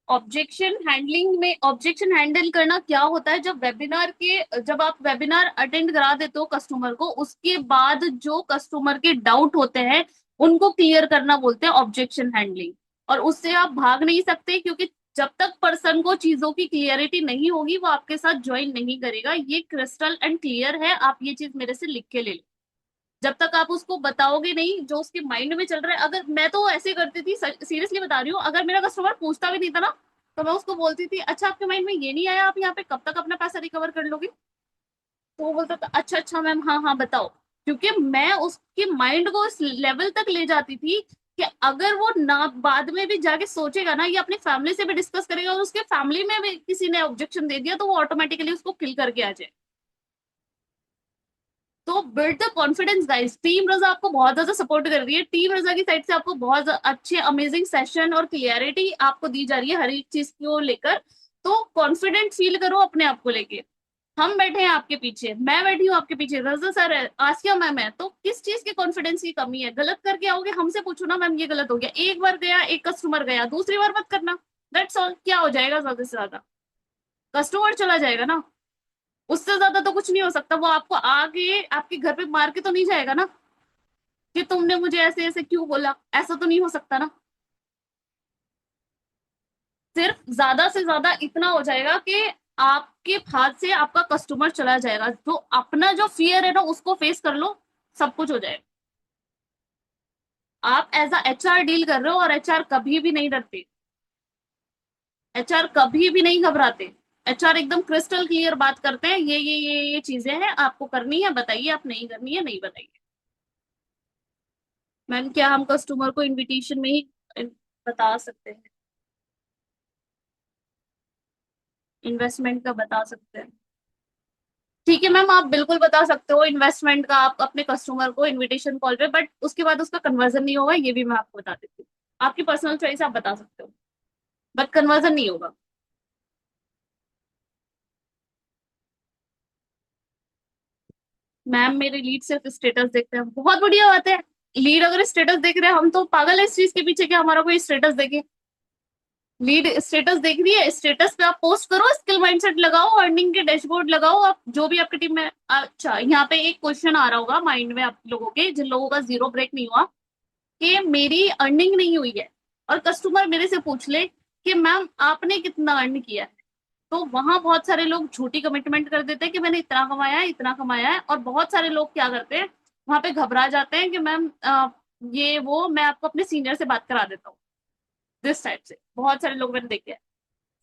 ऑब्जेक्शन हैंडलिंग में, ऑब्जेक्शन हैंडल करना क्या होता है, जब आप वेबिनार अटेंड करा देते हो कस्टमर को, उसके बाद जो कस्टमर के डाउट होते हैं उनको क्लियर करना बोलते हैं ऑब्जेक्शन हैंडलिंग। और उससे आप भाग नहीं सकते, क्योंकि जब तक पर्सन को चीजों की क्लियरिटी नहीं होगी वो आपके साथ ज्वाइन नहीं करेगा। ये क्रिस्टल एंड क्लियर है, आप ये चीज मेरे से लिख के ले लो। जब तक आप उसको बताओगे नहीं जो उसके माइंड में चल रहा है। अगर मैं तो ऐसे करती थी, सीरियसली बता रही हूँ, अगर मेरा कस्टमर पूछता भी नहीं था ना, तो मैं उसको बोलती थी अच्छा आपके माइंड में ये नहीं आया आप यहाँ पे कब तक अपना पैसा रिकवर कर लोगे। तो वो बोलता था अच्छा अच्छा मैम, हाँ हाँ बताओ। क्योंकि मैं उसके माइंड को इस लेवल तक ले जाती थी कि अगर वो ना बाद में भी जाके सोचेगा ना, ये अपनी फैमिली से भी डिस्कस करेगा और उसके फैमिली में भी किसी ने ऑब्जेक्शन दे दिया, तो वो ऑटोमेटिकली उसको किल करके आ जाए। तो build the confidence guys, team Raza आपको बहुत ज्यादा सपोर्ट कर रही है, टीम रजा की साइड से आपको बहुत अच्छे अमेजिंग सेशन और क्लियरिटी आपको दी जा रही है हर एक चीज को लेकर। तो कॉन्फिडेंट फील करो अपने आप को लेके। हम बैठे हैं आपके पीछे, मैं बैठी हूँ आपके पीछे, रजा सर है, आसिया मैम है, तो किस चीज के कॉन्फिडेंस की कमी है? गलत करके आओगे हमसे पूछो ना मैम ये गलत हो गया, एक बार गया एक कस्टमर गया, दूसरी बार मत करना। That's all. क्या हो जाएगा ज्यादा से ज्यादा? कस्टमर चला जाएगा ना, उससे ज्यादा तो कुछ नहीं हो सकता। वो आपको आगे आपके घर पे मार के तो नहीं जाएगा ना कि तुमने मुझे ऐसे ऐसे क्यों बोला, ऐसा तो नहीं हो सकता ना। सिर्फ ज्यादा से ज्यादा इतना हो जाएगा कि आपके हाथ से आपका कस्टमर चला जाएगा। जो अपना जो फियर है ना उसको फेस कर लो, सब कुछ हो जाएगा। आप एज अ एचआर डील कर रहे हो, और एचआर कभी भी नहीं डरते, एचआर कभी भी नहीं घबराते। एचआर एकदम क्रिस्टल क्लियर बात करते हैं, ये चीजें हैं आपको करनी है, बताइए, आप नहीं करनी है नहीं बताइए। मैम क्या हम कस्टमर को इनविटेशन में ही बता सकते हैं? इन्वेस्टमेंट का बता सकते हैं? ठीक है मैम, आप बिल्कुल बता सकते हो इन्वेस्टमेंट का आप अपने कस्टमर को इनविटेशन कॉल पे, बट उसके बाद उसका कन्वर्जन नहीं होगा, ये भी मैं आपको बता देती हूँ। आपकी पर्सनल चॉइस, आप बता सकते हो, बट कन्वर्जन नहीं होगा। मैम मेरे लीड सिर्फ स्टेटस देखते हैं। बहुत बढ़िया बात है। लीड अगर स्टेटस देख रहे हैं, हम तो पागल है इस चीज के पीछे कि हमारा कोई स्टेटस देखे। लीड स्टेटस देख रही है, स्टेटस पे आप पोस्ट करो, स्किल माइंडसेट लगाओ, अर्निंग के डैशबोर्ड लगाओ, आप जो भी आपकी टीम में। अच्छा, यहाँ पे एक क्वेश्चन आ रहा होगा माइंड में आप लोगों के, जिन लोगों का जीरो ब्रेक नहीं हुआ, कि मेरी अर्निंग नहीं हुई है, और कस्टमर मेरे से पूछ ले कि मैम आपने कितना अर्न किया है। तो वहां बहुत सारे लोग झूठी कमिटमेंट कर देते हैं कि मैंने इतना कमाया है, इतना कमाया है, और बहुत सारे लोग क्या करते हैं, वहां पे घबरा जाते हैं कि मैम ये वो मैं आपको अपने सीनियर से बात करा देता हूँ। दिस टाइप से बहुत सारे लोग मैंने देखे हैं।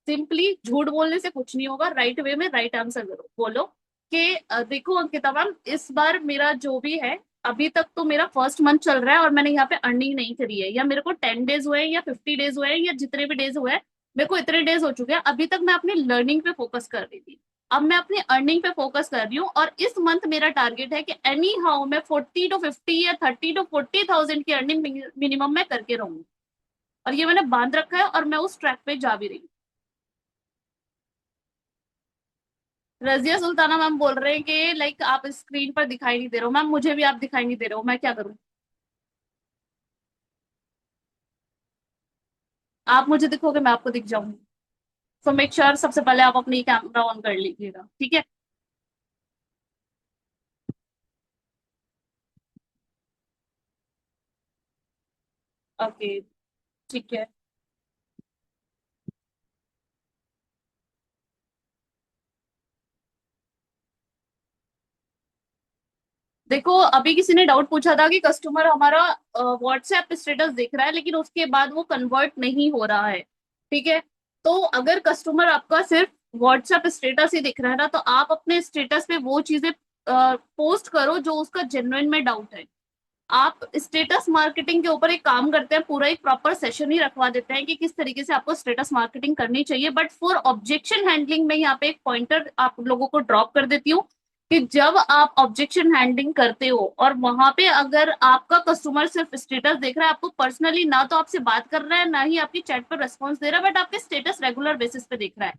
सिंपली झूठ बोलने से कुछ नहीं होगा, राइट वे में राइट आंसर करो, बोलो कि देखो अंकिता मैम, इस बार मेरा जो भी है, अभी तक तो मेरा फर्स्ट मंथ चल रहा है और मैंने यहाँ पे अर्निंग नहीं करी है, या मेरे को 10 डेज हुए हैं या 50 डेज हुए हैं, या जितने भी डेज हुए हैं, मेरे को इतने डेज हो चुके हैं, अभी तक मैं अपनी लर्निंग पे फोकस कर रही थी। अब मैं अपनी अर्निंग पे फोकस कर रही हूँ, और इस मंथ मेरा टारगेट है कि एनी हाउ मैं 40 to 50 या 30 to 40 thousand की अर्निंग मिनिमम मैं करके रहूंगी, और ये मैंने बांध रखा है, और मैं उस ट्रैक पे जा भी रही हूँ। रजिया सुल्ताना मैम बोल रहे हैं कि लाइक आप स्क्रीन पर दिखाई नहीं दे रहे हो। मैम मुझे भी आप दिखाई नहीं दे रहे हो, मैं क्या करूं? आप मुझे दिखोगे, मैं आपको दिख जाऊंगी। सो मेक श्योर सबसे पहले आप अपनी कैमरा ऑन कर लीजिएगा, ठीक है? ओके, ठीक है। देखो, अभी किसी ने डाउट पूछा था कि कस्टमर हमारा व्हाट्सएप स्टेटस देख रहा है, लेकिन उसके बाद वो कन्वर्ट नहीं हो रहा है। ठीक है। तो अगर कस्टमर आपका सिर्फ व्हाट्सएप स्टेटस ही दिख रहा है ना, तो आप अपने स्टेटस पे वो चीजें पोस्ट करो जो उसका जेन्युइन में डाउट है। आप स्टेटस मार्केटिंग के ऊपर एक काम करते हैं, पूरा एक प्रॉपर सेशन ही रखवा देते हैं कि किस तरीके से आपको स्टेटस मार्केटिंग करनी चाहिए। बट फॉर ऑब्जेक्शन हैंडलिंग में यहाँ पे एक पॉइंटर आप लोगों को ड्रॉप कर देती हूँ, कि जब आप ऑब्जेक्शन हैंडलिंग करते हो और वहां पे अगर आपका कस्टमर सिर्फ स्टेटस देख रहा है, आपको पर्सनली ना तो आपसे बात कर रहा है, ना ही आपकी चैट पर रेस्पॉन्स दे रहा है, बट आपके स्टेटस रेगुलर बेसिस पे देख रहा है,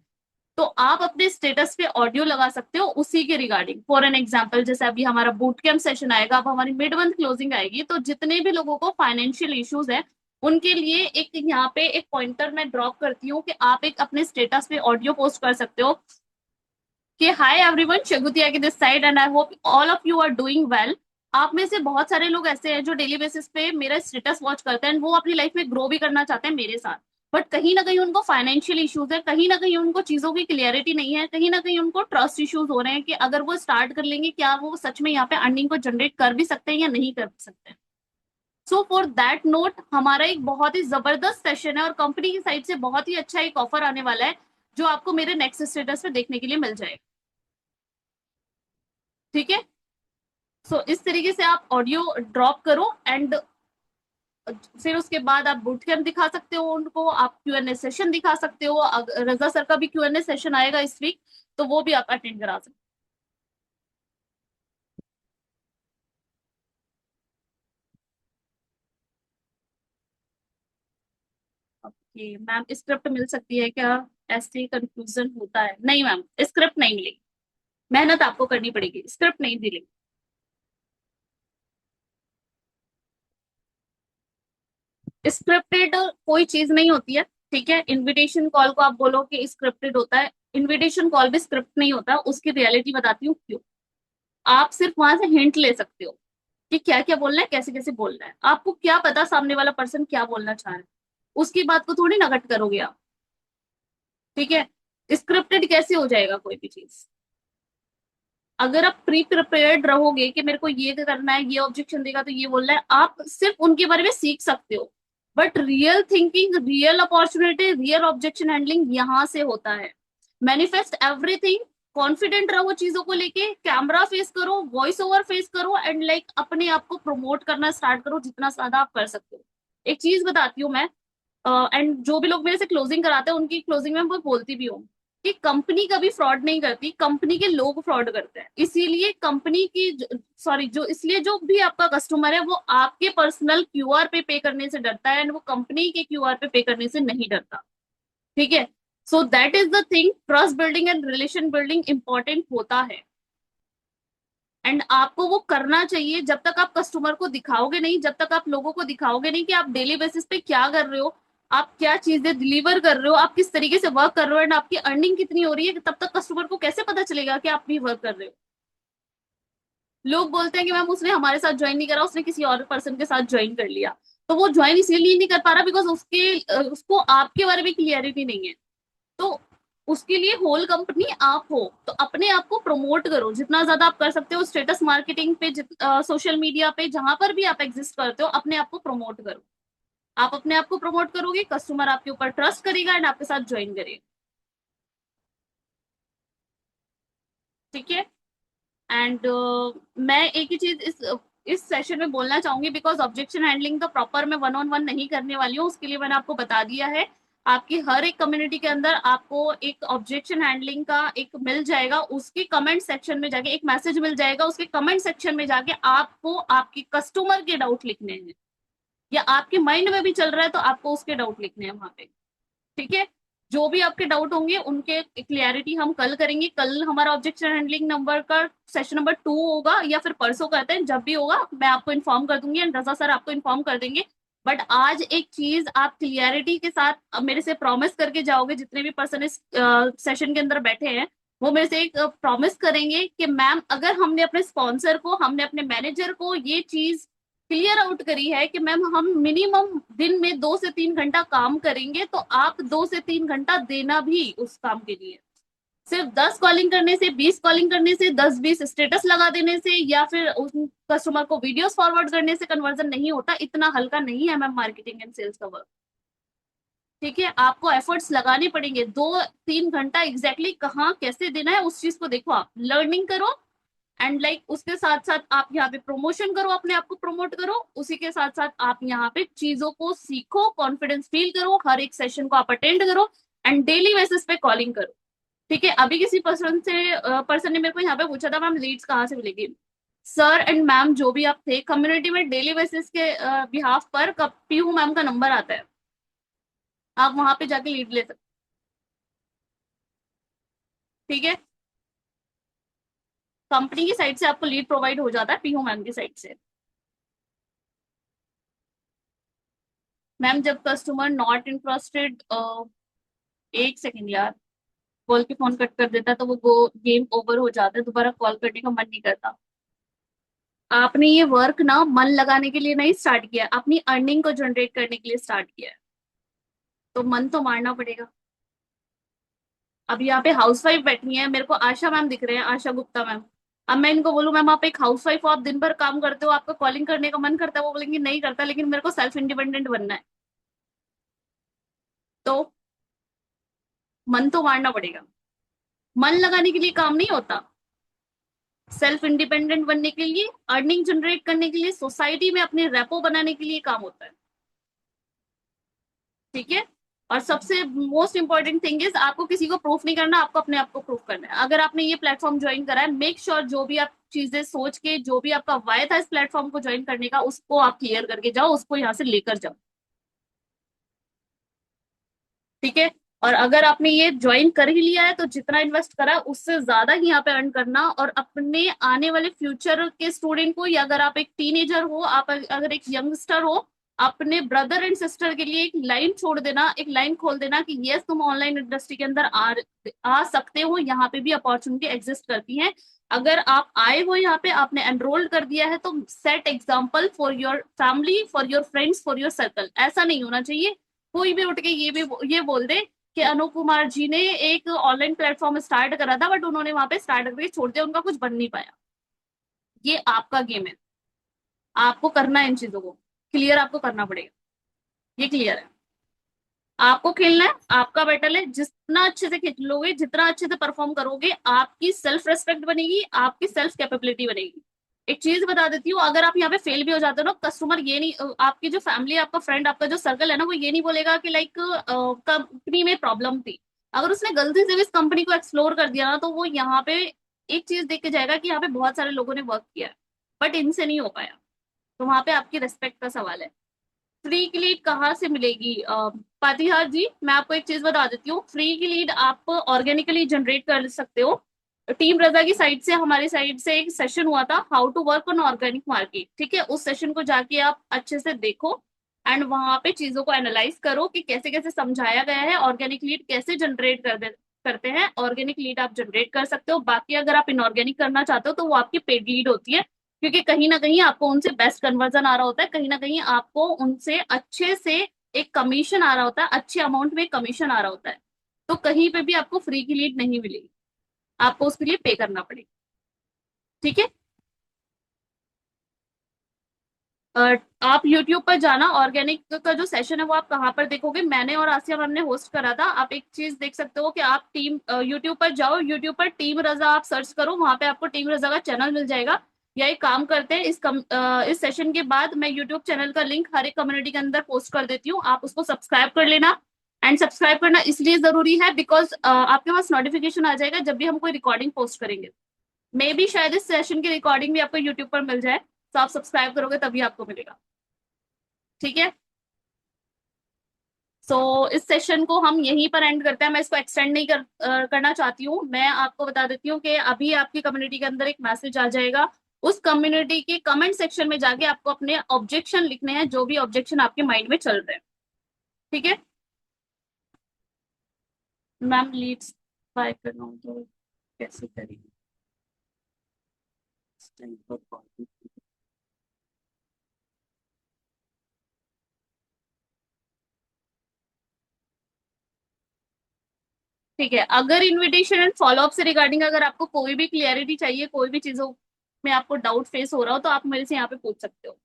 तो आप अपने स्टेटस पे ऑडियो लगा सकते हो उसी के रिगार्डिंग। फॉर एन एग्जांपल, जैसे अभी हमारा बूट कैंप सेशन आएगा, अब हमारी मिड मंथ क्लोजिंग आएगी, तो जितने भी लोगों को फाइनेंशियल इश्यूज है, उनके लिए एक यहाँ पे एक पॉइंटर मैं ड्रॉप करती हूँ कि आप एक अपने स्टेटस पे ऑडियो पोस्ट कर सकते हो कि हाय एवरीवन, शगुतिया की this side and I hope all of you are doing well. आप में से बहुत सारे लोग ऐसे हैं जो डेली बेसिस पे मेरा स्टेटस वॉच करते हैं, वो अपनी लाइफ में ग्रो भी करना चाहते हैं मेरे साथ, बट कहीं ना कहीं उनको फाइनेंशियल इश्यूज है, कहीं ना कहीं उनको चीजों की क्लियरिटी नहीं है, कहीं ना कहीं उनको ट्रस्ट इश्यूज हो रहे हैं कि अगर वो स्टार्ट कर लेंगे, क्या वो सच में यहाँ पे अर्निंग को जनरेट कर भी सकते हैं या नहीं कर सकते। सो फॉर दैट नोट, हमारा एक बहुत ही जबरदस्त सेशन है, और कंपनी की साइड से बहुत ही अच्छा एक ऑफर आने वाला है, जो आपको मेरे नेक्स्ट स्टेटस पे देखने के लिए मिल जाएगा। ठीक है। सो इस तरीके से आप ऑडियो ड्रॉप करो, एंड फिर उसके बाद आप बूट कैंप दिखा सकते हो उनको, आप क्यूएनए सेशन दिखा सकते हो, रजा सर का भी क्यूएनए सेशन आएगा इस वीक, तो वो भी आप अटेंड करा सकते हो। ओके मैम, स्क्रिप्ट मिल सकती है क्या? ऐसे कंफ्यूजन होता है। नहीं मैम, स्क्रिप्ट नहीं मिलेगी, मेहनत आपको करनी पड़ेगी, स्क्रिप्ट नहीं मिलेगी। स्क्रिप्टेड कोई चीज नहीं होती है। ठीक है, इनविटेशन कॉल को आप बोलो कि स्क्रिप्टेड होता है, इनविटेशन कॉल भी स्क्रिप्ट नहीं होता, उसकी रियलिटी बताती हूँ क्यों। आप सिर्फ वहां से हिंट ले सकते हो कि क्या क्या बोलना है, कैसे कैसे बोलना है। आपको क्या पता सामने वाला पर्सन क्या बोलना चाह रहा है, उसकी बात को थोड़ी ना कट करोगे आप। ठीक है। स्क्रिप्टेड कैसे हो जाएगा कोई भी चीज? अगर आप प्री प्रिपेयर्ड रहोगे कि मेरे को ये करना है, ये ऑब्जेक्शन देगा तो ये बोलना है, आप सिर्फ उनके बारे में सीख सकते हो। But real thinking, real opportunity, real objection handling यहाँ से होता है। मैनिफेस्ट एवरीथिंग, कॉन्फिडेंट रहो चीजों को लेके, कैमरा फेस करो, वॉइस ओवर फेस करो, एंड लाइक अपने आप को प्रमोट करना स्टार्ट करो जितना ज्यादा आप कर सकते हो। एक चीज बताती हूँ मैं, एंड जो भी लोग मेरे से क्लोजिंग कराते हैं उनकी क्लोजिंग में मैं बोलती भी हूँ कि कंपनी कभी फ्रॉड नहीं करती, कंपनी के लोग फ्रॉड करते हैं। इसीलिए कंपनी की सॉरी जो इसलिए जो भी आपका कस्टमर है, वो आपके पर्सनल क्यूआर पे करने से डरता है, एंड वो कंपनी के क्यूआर पे करने से नहीं डरता। ठीक है। So that is the thing, trust building and relation building important होता है। एंड आपको वो करना चाहिए जब तक आप कस्टमर को दिखाओगे नहीं, जब तक आप लोगों को दिखाओगे नहीं कि आप डेली बेसिस पे क्या कर रहे हो, आप क्या चीजें डिलीवर कर रहे हो, आप किस तरीके से वर्क कर रहे हो, एंड आपकी अर्निंग कितनी हो रही है, तब तक कस्टमर को कैसे पता चलेगा कि आप भी वर्क कर रहे हो। लोग बोलते हैं कि मैम उसने हमारे साथ ज्वाइन नहीं करा, उसने किसी और पर्सन के साथ ज्वाइन कर लिया। तो वो ज्वाइन इसीलिए नहीं कर पा रहा बिकॉज उसको आपके बारे में क्लियरिटी नहीं है। तो उसके लिए होल कंपनी आप हो, तो अपने आप को प्रमोट करो जितना ज्यादा आप कर सकते हो, स्टेटस मार्केटिंग पे, सोशल मीडिया पे, जहां पर भी आप एग्जिस्ट करते हो, अपने आप को प्रमोट करो। आप अपने आप को प्रमोट करोगे, कस्टमर आपके ऊपर ट्रस्ट करेगा एंड आपके साथ ज्वाइन करेगा। ठीक है। एंड मैं एक ही चीज इस सेशन में बोलना चाहूंगी, बिकॉज ऑब्जेक्शन हैंडलिंग का प्रॉपर मैं वन ऑन वन नहीं करने वाली हूँ, उसके लिए मैंने आपको बता दिया है। आपकी हर एक कम्युनिटी के अंदर आपको एक ऑब्जेक्शन हैंडलिंग का एक मिल जाएगा, उसके कमेंट सेक्शन में जाके एक मैसेज मिल जाएगा, उसके कमेंट सेक्शन में जाके आपको आपके कस्टमर के डाउट लिखने हैं, या आपके माइंड में भी चल रहा है तो आपको उसके डाउट लिखने हैं वहां पे। ठीक है। जो भी आपके डाउट होंगे उनके क्लियरिटी हम कल करेंगे। कल हमारा ऑब्जेक्शन हैंडलिंग नंबर का सेशन नंबर 2 होगा, या फिर परसों करते हैं, जब भी होगा मैं आपको इन्फॉर्म कर दूंगी एंड रजा सर आपको इन्फॉर्म कर देंगे। बट आज एक चीज आप क्लियरिटी के साथ मेरे से प्रॉमिस करके जाओगे, जितने भी पर्सन इस सेशन के अंदर बैठे हैं वो मेरे से एक प्रॉमिस करेंगे कि मैम अगर हमने अपने स्पॉन्सर को, हमने अपने मैनेजर को ये चीज क्लियर आउट करी है कि मैम हम मिनिमम दिन में 2 से 3 घंटा काम करेंगे, तो आप 2 से 3 घंटा देना भी उस काम के लिए। सिर्फ 10 कॉलिंग करने से, 20 कॉलिंग करने से, 10-20 स्टेटस लगा देने से, या फिर उस कस्टमर को वीडियोस फॉरवर्ड करने से कन्वर्जन नहीं होता। इतना हल्का नहीं है मैम मार्केटिंग एंड सेल्स का वर्क। ठीक है। आपको एफर्ट्स लगाने पड़ेंगे, 2-3 घंटा एग्जैक्टली कहाँ कैसे देना है उस चीज को देखो, आप लर्निंग करो। एंड उसके साथ साथ आप यहाँ पे प्रमोशन करो, अपने आप को प्रमोट करो, उसी के साथ साथ आप यहाँ पे चीजों को सीखो, कॉन्फिडेंस फील करो, हर एक सेशन को आप अटेंड करो एंड डेली बेसिस पे कॉलिंग करो। ठीक है। अभी किसी पर्सन ने मेरे को यहाँ पे पूछा था मैम लीड्स कहाँ से मिलेगी। सर एंड मैम जो भी आप थे कम्युनिटी में डेली बेसिस के बिहाफ पर पीहू मैम का नंबर आता है, आप वहां पे जाके लीड ले सकते। ठीक है। कंपनी की साइड से आपको लीड प्रोवाइड हो जाता है पीहू मैम की साइड से। मैम जब कस्टमर नॉट इंटरेस्टेड, 1 सेकेंड यार, कॉल के फोन कट कर देता है तो वो गेम ओवर हो जाता है, दोबारा कॉल करने का मन नहीं करता। आपने ये वर्क ना मन लगाने के लिए नहीं स्टार्ट किया, अपनी अर्निंग को जनरेट करने के लिए स्टार्ट किया है, तो मन तो मारना पड़ेगा। अब यहाँ पे हाउसवाइफ बैठी है, मेरे को आशा मैम दिख रहे हैं, आशा गुप्ता मैम। अब मैं इनको बोलूं मैम आप एक हाउसवाइफ हो, आप दिन भर काम करते हो, आपका कॉलिंग करने का मन करता है, वो बोलेंगे नहीं करता, लेकिन मेरे को सेल्फ इंडिपेंडेंट बनना है। तो मन तो मारना पड़ेगा। मन लगाने के लिए काम नहीं होता। सेल्फ इंडिपेंडेंट बनने के लिए, अर्निंग जनरेट करने के लिए, सोसाइटी में अपने रेपो बनाने के लिए काम होता है। ठीक है। और सबसे मोस्ट इंपॉर्टेंट थिंग इज आपको किसी को प्रूफ नहीं करना, आपको अपने आप को प्रूफ करना है। अगर आपने ये प्लेटफॉर्म ज्वाइन करा है, मेक श्योर जो भी आप चीजें सोच के, जो भी आपका वाय था इस प्लेटफॉर्म को ज्वाइन करने का, उसको आप क्लियर करके जाओ, उसको यहाँ से लेकर जाओ। ठीक है। और अगर आपने ये ज्वाइन कर ही लिया है तो जितना इन्वेस्ट करा है उससे ज्यादा ही यहाँ पे अर्न करना, और अपने आने वाले फ्यूचर के स्टूडेंट को, या अगर आप एक टीनेजर हो, आप अगर एक यंगस्टर हो, अपने ब्रदर एंड सिस्टर के लिए एक लाइन छोड़ देना, एक लाइन खोल देना कि यस तुम ऑनलाइन इंडस्ट्री के अंदर आ सकते हो, यहाँ पे भी अपॉर्चुनिटी एग्जिस्ट करती है। अगर आप आए हो यहाँ पे, आपने एनरोल्ड कर दिया है, तो set example for your family, for your friends, for your circle. ऐसा नहीं होना चाहिए कोई भी उठ के ये बोल दे कि अनु कुमार जी ने एक ऑनलाइन प्लेटफॉर्म स्टार्ट करा था बट उन्होंने वहां पे स्टार्ट करके छोड़ दिया, उनका कुछ बन नहीं पाया। ये आपका गेम है, आपको करना है इन चीजों को, क्लियर आपको करना पड़ेगा। ये क्लियर है। आपको खेलना है, आपका बैटल है, जितना अच्छे से खेल लोगे, जितना अच्छे से परफॉर्म करोगे, आपकी सेल्फ रेस्पेक्ट बनेगी, आपकी सेल्फ कैपेबिलिटी बनेगी। एक चीज बता देती हूँ, अगर आप यहाँ पे फेल भी हो जाते हो ना, कस्टमर ये नहीं, आपकी जो फैमिली, आपका फ्रेंड, आपका जो सर्कल है ना, वो ये नहीं बोलेगा कि कंपनी में प्रॉब्लम थी। अगर उसने गलती से भी इस कंपनी को एक्सप्लोर कर दिया ना, तो वो यहाँ पे एक चीज देख के जाएगा कि यहाँ पे बहुत सारे लोगों ने वर्क किया है बट इनसे नहीं हो पाया। तो वहां पे आपकी रेस्पेक्ट का सवाल है। फ्री की लीड कहाँ से मिलेगी? पातिहार जी, मैं आपको एक चीज बता देती हूँ, फ्री की लीड आप ऑर्गेनिकली जनरेट कर सकते हो। टीम रजा की साइड से, हमारी साइड से एक सेशन हुआ था, how to work on organic market. ठीक है, उस सेशन को जाके आप अच्छे से देखो एंड वहां पे चीजों को एनालाइज करो कि कैसे कैसे समझाया गया है, ऑर्गेनिक लीड कैसे जनरेट करते हैं। ऑर्गेनिक लीड आप जनरेट कर सकते हो, बाकी अगर आप इनऑर्गेनिक करना चाहते हो तो वो आपकी पेड लीड होती है, क्योंकि कहीं ना कहीं आपको उनसे बेस्ट कन्वर्जन आ रहा होता है, कहीं ना कहीं आपको उनसे अच्छे से एक कमीशन आ रहा होता है, अच्छे अमाउंट में कमीशन आ रहा होता है। तो कहीं पे भी आपको फ्री की लीड नहीं मिलेगी, आपको उसके लिए पे करना पड़ेगा। ठीक है। अ, आप YouTube पर जाना, ऑर्गेनिक का जो सेशन है वो आप कहाँ पर देखोगे, मैंने और आसिया मैम ने होस्ट करा था। आप एक चीज देख सकते हो कि आप टीम YouTube पर जाओ, YouTube पर टीम रजा आप सर्च करो, वहां पे आपको टीम रजा का चैनल मिल जाएगा। या एक काम करते हैं, इस सेशन के बाद मैं YouTube चैनल का लिंक हर एक कम्युनिटी के अंदर पोस्ट कर देती हूँ, आप उसको सब्सक्राइब कर लेना। एंड सब्सक्राइब करना इसलिए जरूरी है बिकॉज आपके पास नोटिफिकेशन आ जाएगा जब भी हम कोई रिकॉर्डिंग पोस्ट करेंगे। मे बी शायद इस सेशन की रिकॉर्डिंग भी आपको यूट्यूब पर मिल जाए, तो आप सब्सक्राइब करोगे तभी आपको मिलेगा। ठीक है। सो इस सेशन को हम यहीं पर एंड करते हैं, मैं इसको एक्सटेंड नहीं करना चाहती हूँ। मैं आपको बता देती हूँ कि अभी आपकी कम्युनिटी के अंदर एक मैसेज आ जाएगा, उस कम्युनिटी के कमेंट सेक्शन में जाके आपको अपने ऑब्जेक्शन लिखने हैं, जो भी ऑब्जेक्शन आपके माइंड में चल रहे हैं। ठीक है। मैम लीड्स बाय करना हो तो कैसे करेंगे? ठीक है, अगर इनविटेशन एंड फॉलोअप से रिगार्डिंग अगर आपको कोई भी क्लियरिटी चाहिए, कोई भी चीजों में आपको डाउट फेस हो रहा हो, तो आप मेरे से यहाँ पे पूछ सकते हो।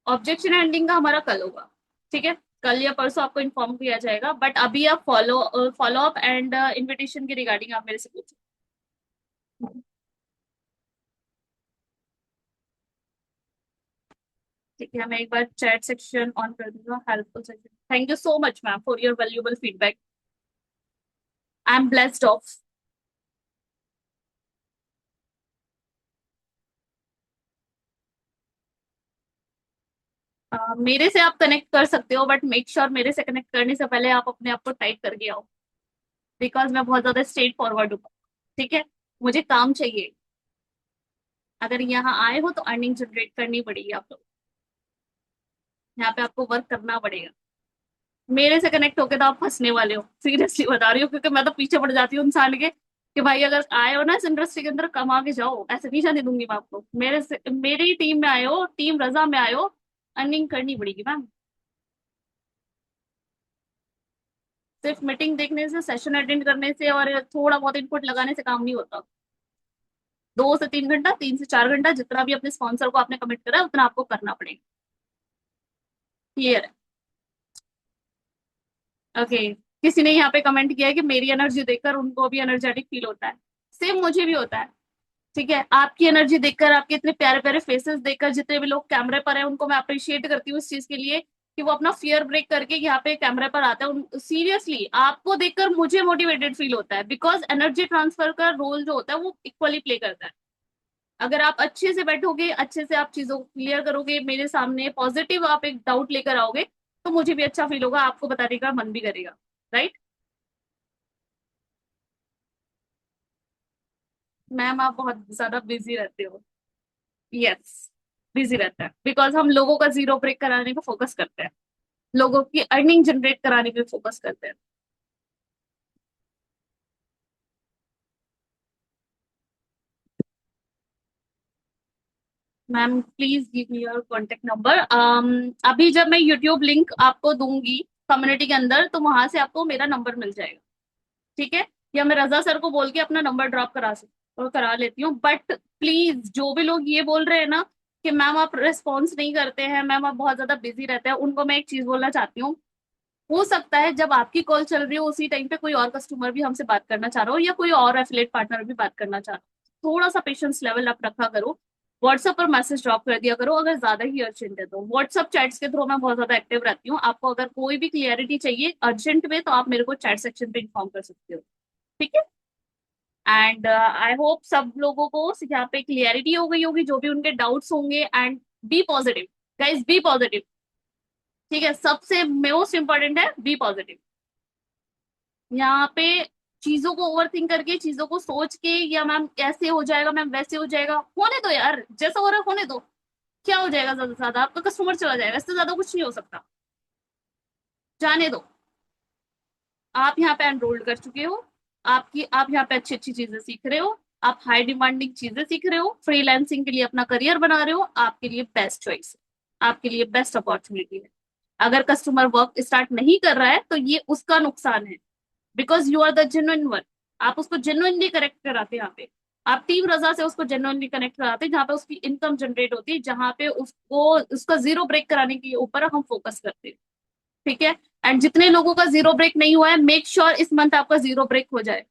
ऑब्जेक्शन हैंडलिंग का हमारा कल होगा। ठीक है, कल या परसों आपको इन्फॉर्म किया जाएगा, बट अभी आप फॉलो अप एंड इन्विटेशन की रिगार्डिंग आप मेरे से पूछो। ठीक है, मैं एक बार चैट सेक्शन ऑन कर दूंगा, helpful section. Thank you so much ma'am for your valuable feedback, I am blessed of. मेरे से आप कनेक्ट कर सकते हो, बट मेक श्योर मेरे से कनेक्ट करने से पहले आप अपने आप को टाइप करके आओ, बिकॉज मैं बहुत ज्यादा स्ट्रेट फॉरवर्ड हूँ। ठीक है, मुझे काम चाहिए। अगर यहाँ आए हो तो अर्निंग जनरेट करनी पड़ेगी आप लोग, यहाँ पे आपको वर्क करना पड़ेगा। मेरे से कनेक्ट होके तो आप फंसने वाले हो, सीरियसली बता रही हूँ, क्योंकि मैं तो पीछे पड़ जाती हूँ इंसान के कि भाई अगर आए हो ना इस इंडस्ट्री के अंदर कमा के जाओ, ऐसे नहीं जाने दूंगी मैं आपको। मेरे से मेरी टीम में आए हो, टीम रजा में आए हो, अर्निंग करनी पड़ेगी मैम। सिर्फ मीटिंग देखने से, सेशन अटेंड करने से और थोड़ा बहुत इनपुट लगाने से काम नहीं होता। 2 से 3 घंटा, 3 से 4 घंटा, जितना भी अपने स्पॉन्सर को आपने कमिट करा है उतना आपको करना पड़ेगा। क्लियर है? ओके। किसी ने यहाँ पे कमेंट किया है कि मेरी एनर्जी देखकर उनको भी एनर्जेटिक फील होता है। सेम मुझे भी होता है। ठीक है, आपकी एनर्जी देखकर, आपके इतने प्यारे प्यारे फेसेस देखकर, जितने भी लोग कैमरे पर हैं उनको मैं अप्रिशिएट करती हूँ इस चीज के लिए कि वो अपना फियर ब्रेक करके यहाँ पे कैमरे पर आते हैं। सीरियसली आपको देखकर मुझे मोटिवेटेड फील होता है, बिकॉज एनर्जी ट्रांसफर का रोल जो होता है वो इक्वली प्ले करता है। अगर आप अच्छे से बैठोगे, अच्छे से आप चीजों को क्लियर करोगे, मेरे सामने पॉजिटिव आप एक डाउट लेकर आओगे, तो मुझे भी अच्छा फील होगा, आपको बताने का मन भी करेगा। राइट। मैम आप बहुत ज्यादा बिजी रहते हो। यस, बिजी रहता है, बिकॉज हम लोगों का जीरो ब्रेक कराने पे फोकस करते हैं, लोगों की अर्निंग जनरेट कराने पे फोकस करते हैं। Ma'am please give me your contact number. अभी जब मैं यूट्यूब लिंक आपको दूंगी कम्युनिटी के अंदर, तो वहां से आपको मेरा नंबर मिल जाएगा। ठीक है, या मैं रजा सर को बोल के अपना नंबर ड्रॉप करा लेती हूँ, बट प्लीज जो भी लोग ये बोल रहे हैं ना कि मैम आप रिस्पॉन्स नहीं करते हैं, मैम आप बहुत ज्यादा बिजी रहते हैं, उनको मैं एक चीज बोलना चाहती हूँ। हो सकता है जब आपकी कॉल चल रही हो उसी टाइम पे कोई और कस्टमर भी हमसे बात करना चाह रहा हो, या कोई और एफिलेट पार्टनर भी बात करना चाह रहा हो। थोड़ा सा पेशेंस लेवल आप रखा करो, व्हाट्सएप पर मैसेज ड्रॉप कर दिया करो अगर ज्यादा ही अर्जेंट है तो। व्हाट्सएप चैट्स के थ्रू मैं बहुत ज्यादा एक्टिव रहती हूँ, आपको अगर कोई भी क्लियरिटी चाहिए अर्जेंट में तो आप मेरे को चैट सेक्शन पे इन्फॉर्म कर सकते हो। ठीक है। एंड आई होप सब लोगों को यहाँ पे क्लियरिटी हो गई होगी, जो भी उनके डाउट्स होंगे। And be positive guys, be positive. ठीक है, सबसे मोस्ट इंपॉर्टेंट है बी पॉजिटिव। यहाँ पे चीजों को ओवर थिंक करके, चीजों को सोच के, या मैम ऐसे हो जाएगा, मैम वैसे हो जाएगा, होने दो यार, जैसा हो रहा है होने दो। क्या हो जाएगा, ज्यादा से ज्यादा आपका कस्टमर चला जाएगा, इससे ज्यादा कुछ नहीं हो सकता। जाने दो। आप यहाँ पे एनरोल्ड कर चुके हो, आप यहाँ पे अच्छी अच्छी चीजें सीख रहे हो, आप हाई डिमांडिंग चीजें सीख रहे हो, फ्रीलांसिंग के लिए अपना करियर बना रहे हो, आपके लिए बेस्ट चॉइस है, आपके लिए बेस्ट अपॉर्चुनिटी है। अगर कस्टमर वर्क स्टार्ट नहीं कर रहा है तो ये उसका नुकसान है, because you are the genuine one. आप उसको जेन्युइनली कनेक्ट कराते हैं यहाँ पे। आप टीम रजा से उसको जेन्युइनली कनेक्ट कराते हैं, जहाँ पे उसकी इनकम जनरेट होती है, जहाँ पे उसको उसका जीरो ब्रेक कराने के ऊपर हम फोकस करते हैं। ठीक है। एंड जितने लोगों का जीरो ब्रेक नहीं हुआ है, मेक श्योर इस मंथ आपका जीरो ब्रेक हो जाए।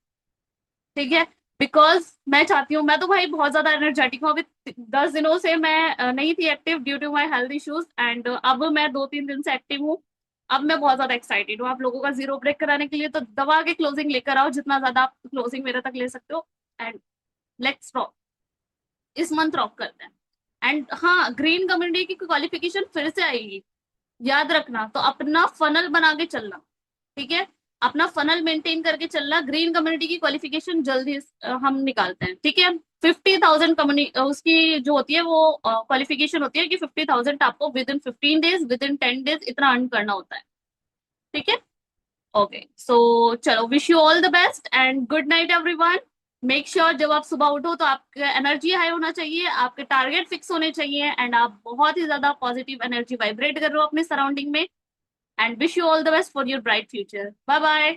ठीक है। बिकॉज मैं चाहती हूँ, मैं तो भाई बहुत ज्यादा एनर्जेटिक हूँ। अभी 10 दिनों से मैं नहीं थी active due to my health issues, and अब मैं 2-3 दिन से एक्टिव हूँ। अब मैं बहुत ज्यादा एक्साइटेड हूँ आप लोगों का जीरो ब्रेक कराने के लिए, तो दबा के क्लोजिंग लेकर आओ, जितना ज्यादा आप क्लोजिंग मेरे तक ले सकते हो। एंड लेट्स रॉक, इस मंथ रॉक करते हैं। एंड हाँ, ग्रीन कम्युनिटी की क्वालिफिकेशन फिर से आएगी, याद रखना। तो अपना फनल बना के चलना। ठीक है। अपना फनल मेंटेन करके चलना। ग्रीन कम्युनिटी की क्वालिफिकेशन जल्दी हम निकालते हैं। ठीक है। 50,000 कम्युनिटी उसकी जो होती है वो क्वालिफिकेशन होती है कि 50,000 आपको with in 15 days, with in 10 days इतना अर्न करना होता है। ठीक है। ओके, सो चलो, wish you all the best and good night everyone. Make sure जब आप सुबह उठो तो आपका एनर्जी हाई होना चाहिए, आपके टारगेट फिक्स होने चाहिए, एंड आप बहुत ही ज्यादा पॉजिटिव एनर्जी वाइब्रेट कर रहे हो अपने सराउंडिंग में। And wish you all the best for your bright future. Bye bye.